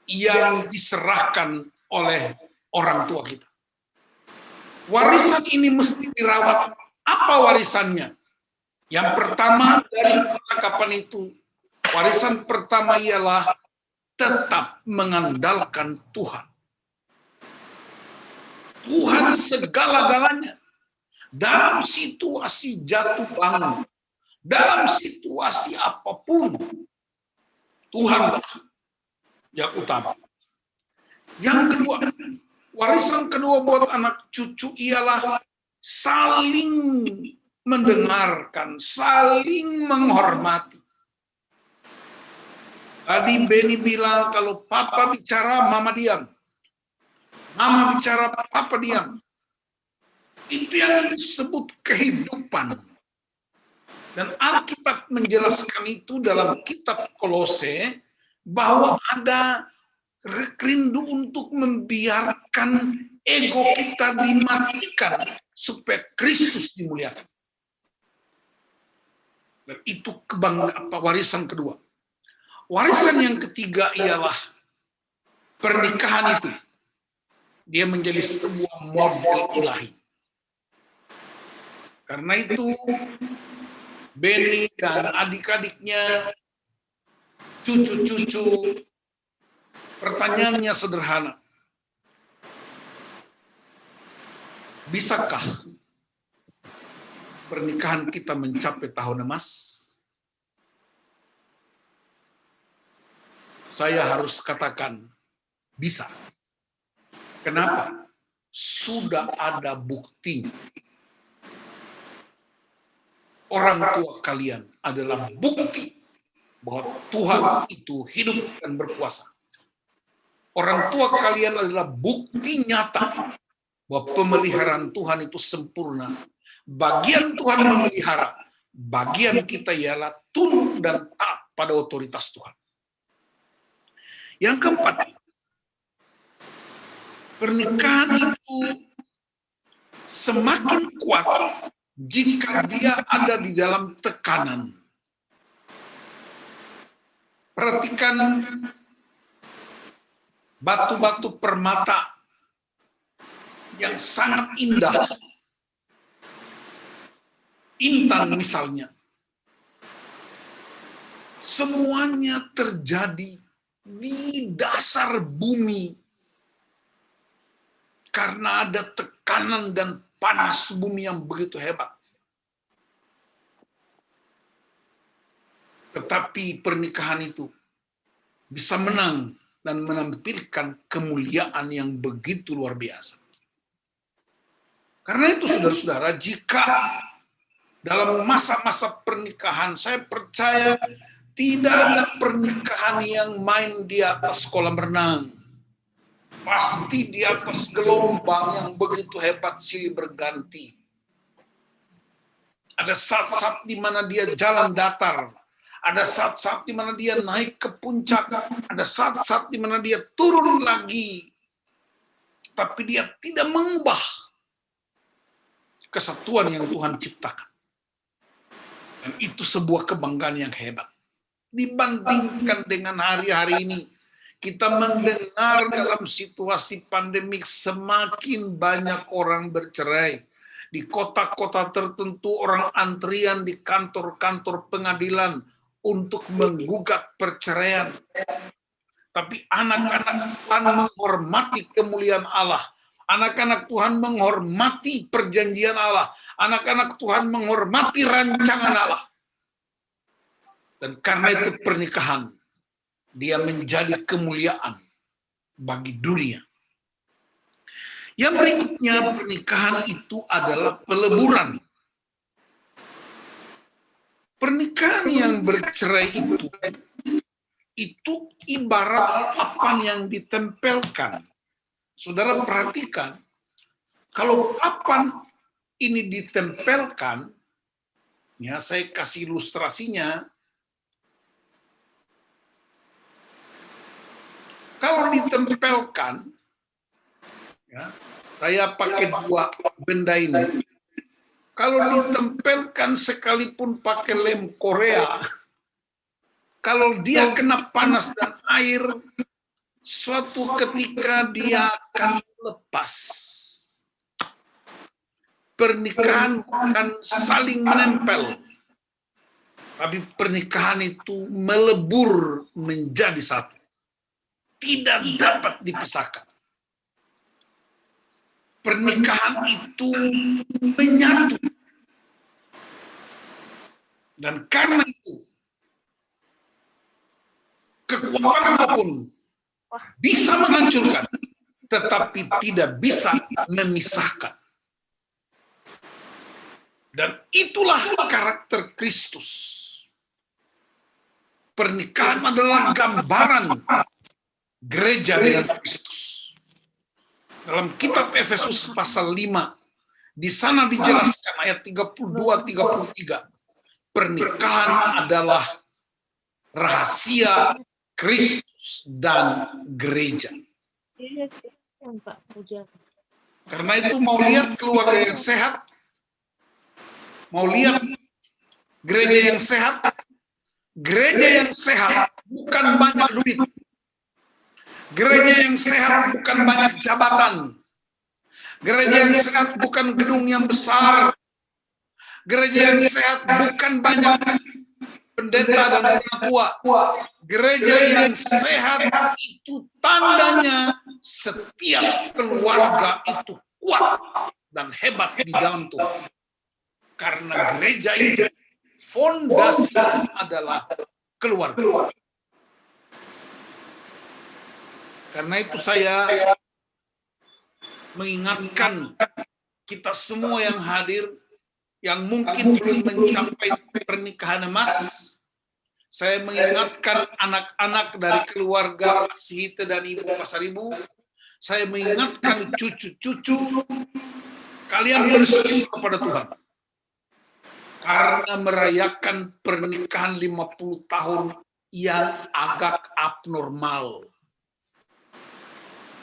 yang diserahkan oleh orang tua kita. Warisan ini mesti dirawat. Apa warisannya? Yang pertama dari percakapan itu, warisan pertama ialah tetap mengandalkan Tuhan. Tuhan segala-galanya. Dalam situasi jatuh bangun, dalam situasi apapun, Tuhanlah yang utama. Yang kedua, warisan kedua buat anak cucu ialah saling mendengarkan, saling menghormati. Tadi Benny bilang kalau papa bicara, mama diam. Mama bicara, papa diam. Itu yang disebut kehidupan. Dan Alkitab menjelaskan itu dalam kitab Kolose, bahwa ada rindu untuk membiarkan ego kita dimatikan supaya Kristus dimuliakan. Dan itu warisan kedua. Warisan yang ketiga ialah pernikahan itu. Dia menjadi sebuah model ilahi. Karena itu, Benny dan adik-adiknya, cucu-cucu, pertanyaannya sederhana. Bisakah pernikahan kita mencapai tahun emas? Saya harus katakan, bisa. Kenapa? Sudah ada buktinya. Orang tua kalian adalah bukti bahwa Tuhan itu hidup dan berkuasa. Orang tua kalian adalah bukti nyata bahwa pemeliharaan Tuhan itu sempurna. Bagian Tuhan memelihara, bagian kita ialah tunduk dan taat pada otoritas Tuhan. Yang keempat, pernikahan itu semakin kuat jika dia ada di dalam tekanan. Perhatikan batu-batu permata yang sangat indah. Intan misalnya. Semuanya terjadi di dasar bumi karena ada tekanan dan panas bumi yang begitu hebat. Tetapi pernikahan itu bisa menang dan menampilkan kemuliaan yang begitu luar biasa. Karena itu saudara-saudara, jika dalam masa-masa pernikahan, saya percaya tidak ada pernikahan yang main di atas kolam renang. Pasti di atas gelombang yang begitu hebat silih berganti. Ada saat-saat di mana dia jalan datar. Ada saat-saat di mana dia naik ke puncak. Ada saat-saat di mana dia turun lagi. Tapi dia tidak mengubah kesatuan yang Tuhan ciptakan. Dan itu sebuah kebanggaan yang hebat. Dibandingkan dengan hari-hari ini, Kita mendengar dalam situasi pandemik semakin banyak orang bercerai. Di kota-kota tertentu orang antrian di kantor-kantor pengadilan untuk menggugat perceraian. Tapi anak-anak Tuhan menghormati kemuliaan Allah. Anak-anak Tuhan menghormati perjanjian Allah. Anak-anak Tuhan menghormati rancangan Allah. Dan karena itu pernikahan, dia menjadi kemuliaan bagi dunia. Yang berikutnya, pernikahan itu adalah peleburan. Pernikahan yang bercerai itu ibarat papan yang ditempelkan. Saudara perhatikan, kalau papan ini ditempelkan, ya saya kasih ilustrasinya. Kalau ditempelkan, ya, saya pakai dua benda ini. Kalau ditempelkan sekalipun pakai lem Korea, kalau dia kena panas dan air, suatu ketika dia akan lepas. Pernikahan bukan saling menempel, tapi pernikahan itu melebur menjadi satu. Tidak dapat dipisahkan. Pernikahan itu menyatu. Dan karena itu, kekuatan apapun bisa menghancurkan, tetapi tidak bisa memisahkan. Dan itulah karakter Kristus. Pernikahan adalah gambaran gereja dengan Kristus. Dalam kitab Efesus pasal 5, di sana dijelaskan ayat 32-33, pernikahan adalah rahasia Kristus dan gereja. Karena itu mau lihat keluarga yang sehat, mau lihat gereja yang sehat, bukan banyak duit. Gereja yang sehat bukan banyak jabatan. Gereja yang sehat bukan gedung yang besar. Gereja yang sehat bukan banyak pendeta dan tua. Gereja yang sehat itu tandanya setiap keluarga itu kuat dan hebat di dalam Tuhan. Karena gereja itu fondasinya adalah keluarga. Karena itu saya mengingatkan kita semua yang hadir, yang mungkin belum mencapai pernikahan emas. Saya mengingatkan anak-anak dari keluarga Sihite dan Ibu Pasaribu. Saya mengingatkan cucu-cucu, kalian bersyukur kepada Tuhan. Karena merayakan pernikahan 50 tahun yang agak abnormal.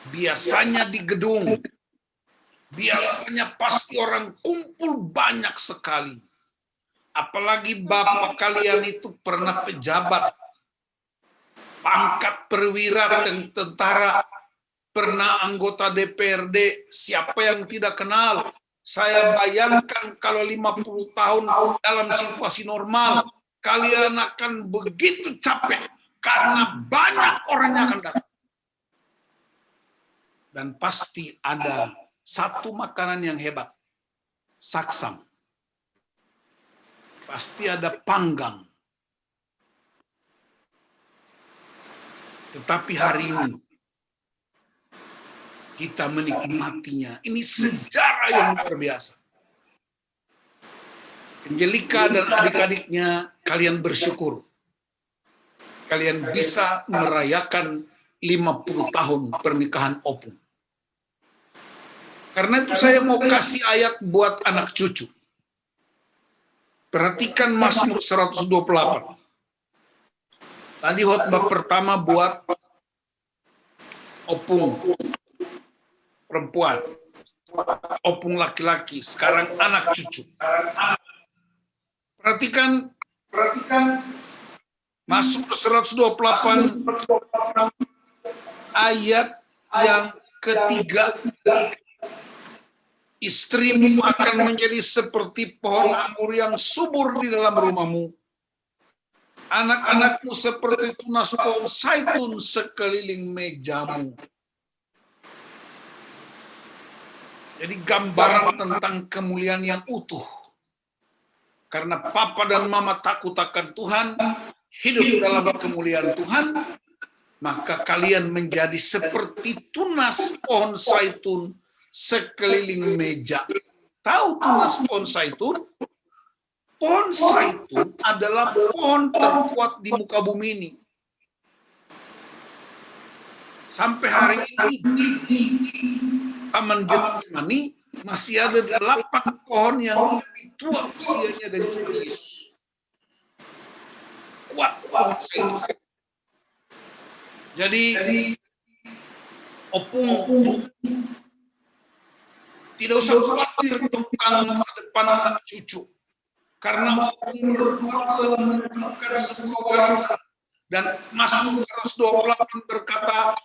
Biasanya di gedung, biasanya pasti orang kumpul banyak sekali. Apalagi bapak kalian itu pernah pejabat, pangkat perwira tentara, pernah anggota DPRD, siapa yang tidak kenal? Saya bayangkan kalau 50 tahun dalam situasi normal, kalian akan begitu capek karena banyak orang yang akan datang. Dan pasti ada satu makanan yang hebat, saksang. Pasti ada panggang. Tetapi hari ini kita menikmatinya. Ini sejarah yang luar biasa. Angelika dan adik-adiknya, kalian bersyukur. Kalian bisa merayakan 50 tahun pernikahan opung. Karena itu saya mau kasih ayat buat anak cucu. Perhatikan Mazmur 128. Tadi khotbah pertama buat opung perempuan, opung laki-laki, sekarang anak cucu. Perhatikan Mazmur 128 ayat yang ketiga, istrimu akan menjadi seperti pohon anggur yang subur di dalam rumahmu. Anak-anakmu seperti tunas pohon zaitun sekeliling mejamu. Jadi gambaran tentang kemuliaan yang utuh. Karena papa dan mama takut akan Tuhan, hidup dalam kemuliaan Tuhan, maka kalian menjadi seperti tunas pohon zaitun sekeliling meja. Tahu tunas pohon zaitun? Pohon zaitun adalah pohon terkuat di muka bumi ini. Sampai hari ini di Taman Getsemani masih ada 8 pohon yang lebih tua usianya dari Tuhan Yesus. Kuat pohon zaitun. Jadi opung tidak usah khawatir tentang masa depan anak cucu. Karena menentukan sebuah warisan. Dan Mazmur 128 berkata,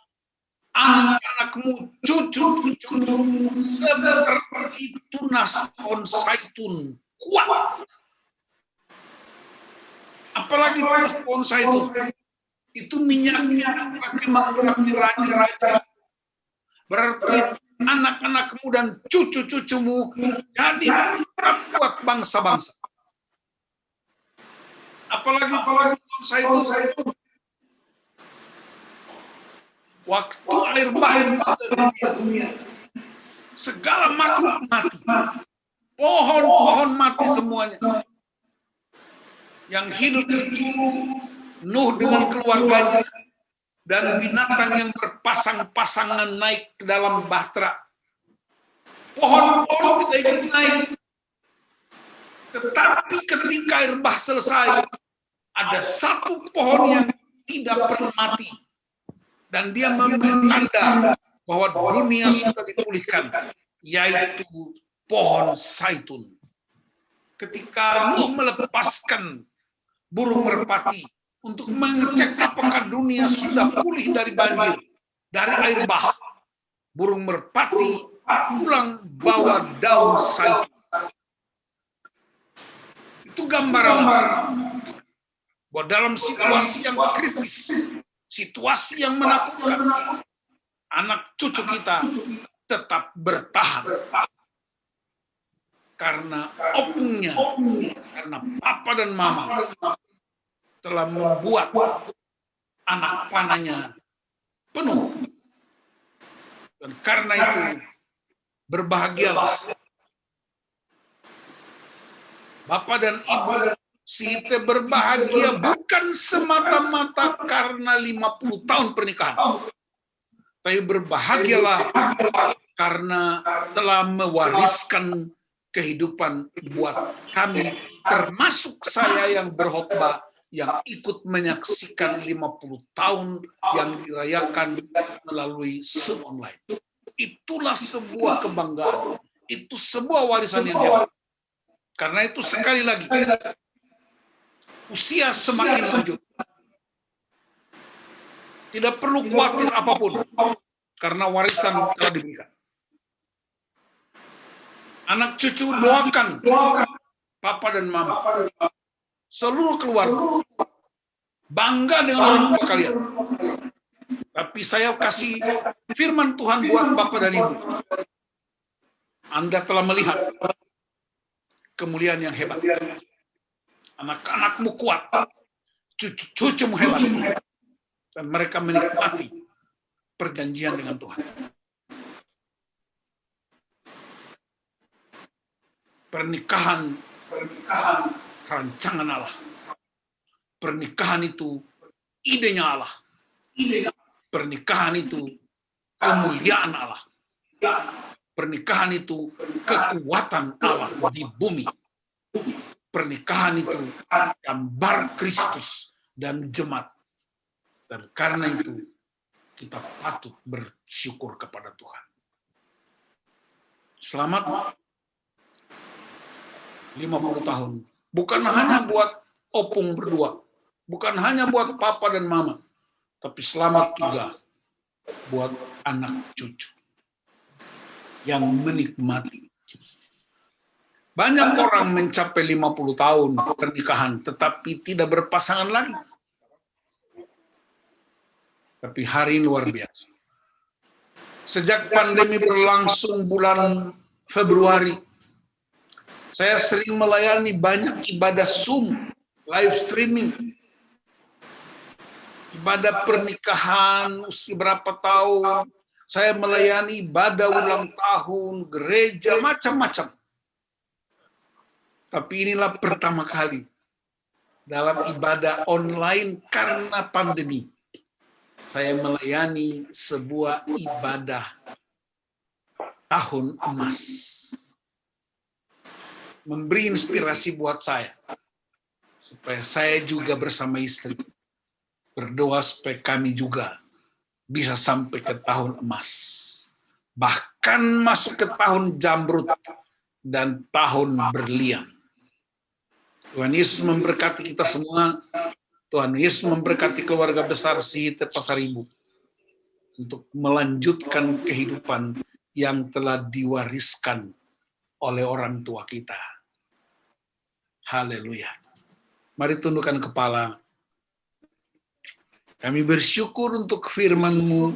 anak-anakmu, cucu-cucumu seperti tunas pohon zaitun kuat. Apalagi tunas pohon zaitun, itu minyaknya pakai mengurapi raja-raja. Berarti anak-anakmu dan cucu-cucumu jadi kuat bangsa-bangsa. Apalagi pohon zaitun, waktu air bah ada di dunia, segala makhluk mati, pohon-pohon mati semuanya. Yang hidup itu Nuh dengan keluarganya dan binatang yang berpasang-pasangan naik ke dalam bahtera. Pohon-pohon tidak ikut naik. Tetapi ketika air bah selesai, ada satu pohon yang tidak pernah mati. Dan dia memberi tanda bahwa dunia sudah dipulihkan, yaitu pohon zaitun. Ketika Nuh melepaskan burung merpati untuk mengecek apakah dunia sudah pulih dari banjir, dari air bah, burung merpati pulang bawa daun zaitun. Itu gambaran bahwa dalam situasi yang kritis, situasi yang menakutkan, anak cucu kita tetap bertahan. Karena opungnya, karena papa dan mama telah membuat anak panahnya penuh. Dan karena itu, berbahagialah Bapak dan Ibu. Siti berbahagia bukan semata-mata karena 50 tahun pernikahan. Tapi berbahagialah karena telah mewariskan kehidupan buat kami, termasuk saya yang berkhotbah, yang ikut menyaksikan 50 tahun yang dirayakan melalui Zoom online. Itulah sebuah kebanggaan. Itu sebuah warisan yang hebat. Karena itu sekali lagi, usia semakin lanjut, tidak perlu khawatir apapun, karena warisan telah diberikan. Anak cucu doakan papa dan mama, seluruh keluarga, bangga dengan orang tua kalian. Tapi saya kasih firman Tuhan buat bapak dan ibu. Anda telah melihat kemuliaan yang hebat. Anak-anakmu kuat, cucu-cucumu hebat, dan mereka menikmati perjanjian dengan Tuhan. Pernikahan rancangan Allah. Pernikahan itu idenya Allah. Pernikahan itu kemuliaan Allah. Pernikahan itu kekuatan Allah di bumi. Pernikahan itu gambar Kristus dan jemaat. Dan karena itu kita patut bersyukur kepada Tuhan. Selamat 50 tahun. Bukan hanya buat opung berdua. Bukan hanya buat papa dan mama. Tapi selamat juga buat anak cucu yang menikmati. Banyak orang mencapai 50 tahun pernikahan tetapi tidak berpasangan lagi. Tapi hari ini luar biasa. Sejak pandemi berlangsung bulan Februari, saya sering melayani banyak ibadah Zoom, live streaming. Ibadah pernikahan usia berapa tahun, saya melayani ibadah ulang tahun, gereja, macam-macam. Tapi inilah pertama kali dalam ibadah online karena pandemi, saya melayani sebuah ibadah tahun emas. Memberi inspirasi buat saya, supaya saya juga bersama istri berdoa supaya kami juga bisa sampai ke tahun emas. Bahkan masuk ke tahun jamrut dan tahun berlian. Tuhan Yesus memberkati kita semua. Tuhan Yesus memberkati keluarga besar CIT Pasaribu untuk melanjutkan kehidupan yang telah diwariskan oleh orang tua kita. Haleluya. Mari tundukkan kepala. Kami bersyukur untuk firman-Mu,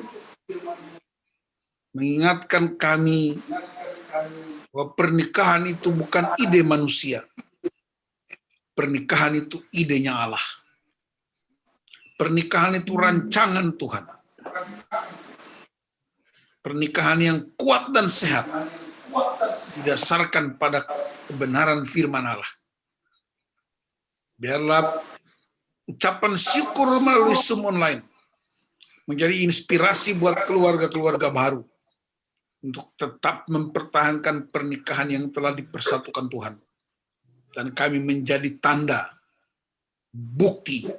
mengingatkan kami bahwa pernikahan itu bukan ide manusia. Pernikahan itu idenya Allah. Pernikahan itu rancangan Tuhan. Pernikahan yang kuat dan sehat didasarkan pada kebenaran firman Allah. Biarlah ucapan syukur melalui Zoom online menjadi inspirasi buat keluarga-keluarga baru untuk tetap mempertahankan pernikahan yang telah dipersatukan Tuhan. Dan kami menjadi tanda, bukti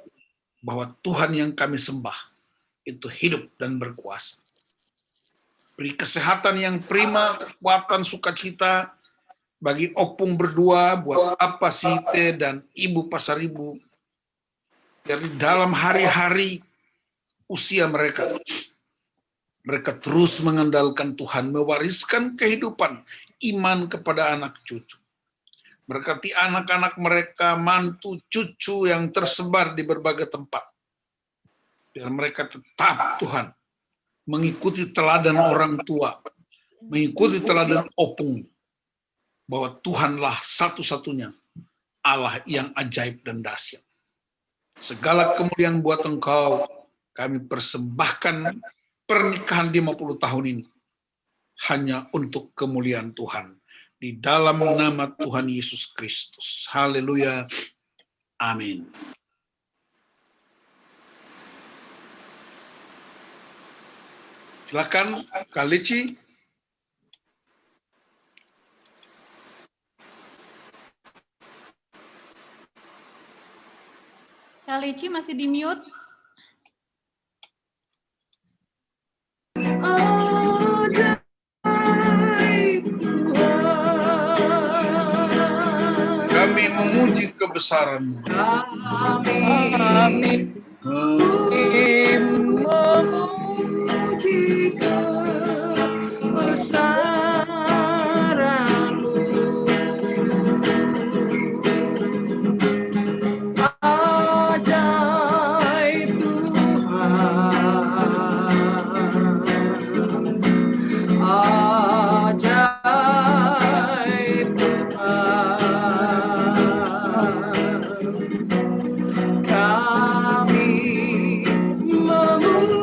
bahwa Tuhan yang kami sembah itu hidup dan berkuasa. Beri kesehatan yang prima, kekuatan, sukacita bagi opung berdua, buat apa Site dan Ibu Pasaribu. Dari dalam hari-hari usia mereka, mereka terus mengandalkan Tuhan, mewariskan kehidupan, iman kepada anak cucu. Berkati anak-anak mereka, mantu, cucu yang tersebar di berbagai tempat. Biar mereka tetap Tuhan mengikuti teladan orang tua, mengikuti teladan opung, bahwa Tuhanlah satu-satunya Allah yang ajaib dan dahsyat. Segala kemuliaan buat Engkau, kami persembahkan pernikahan 50 tahun ini hanya untuk kemuliaan Tuhan. Di dalam nama Tuhan Yesus Kristus. Haleluya. Amin. Silakan Kak Lici. Kak Lici masih di mute. Kami memuji kebesaran-Mu. Kami memuji kebesaran-Mu. Ajaib Tuhan, ajaib Tuhan. Kami memuji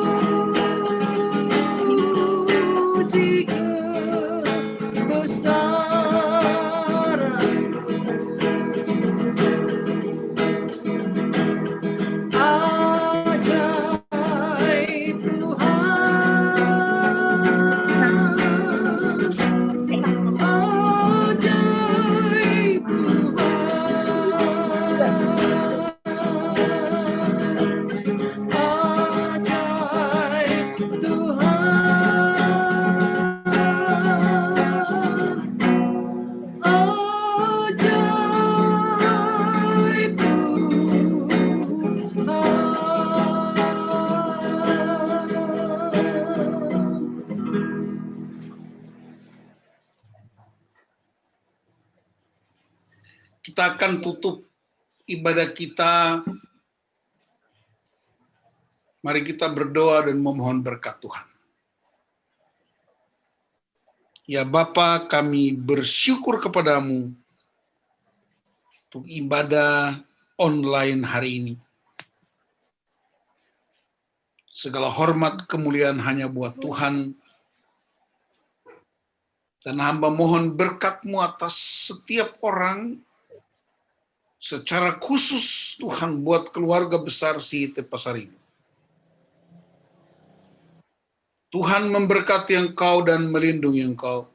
Kita akan tutup ibadah kita. Mari kita berdoa dan memohon berkat Tuhan. Ya Bapa, kami bersyukur kepadamu untuk ibadah online hari ini. Segala hormat kemuliaan hanya buat Tuhan. Dan hamba mohon berkat-Mu atas setiap orang, secara khusus Tuhan buat keluarga besar CIT Pasaribu. Tuhan memberkati Engkau dan melindungi Engkau.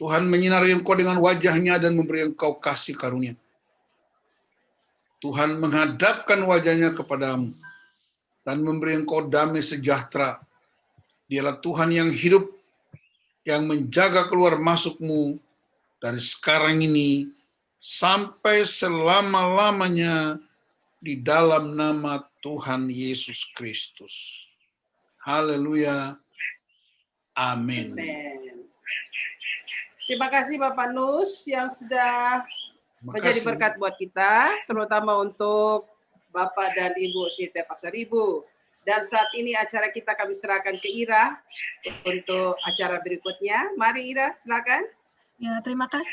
Tuhan menyinari Engkau dengan wajah-Nya dan memberi Engkau kasih karunia. Tuhan menghadapkan wajah-Nya kepadamu dan memberi Engkau damai sejahtera. Dialah Tuhan yang hidup, yang menjaga keluar masukmu dari sekarang ini sampai selama-lamanya di dalam nama Tuhan Yesus Kristus. Haleluya. Amin. Terima kasih Bapak Nus yang sudah menjadi berkat buat kita, terutama untuk Bapak dan Ibu CIT Pasaribu. Dan saat ini acara kita kami serahkan ke Ira untuk acara berikutnya. Mari Ira, silakan. Ya, terima kasih.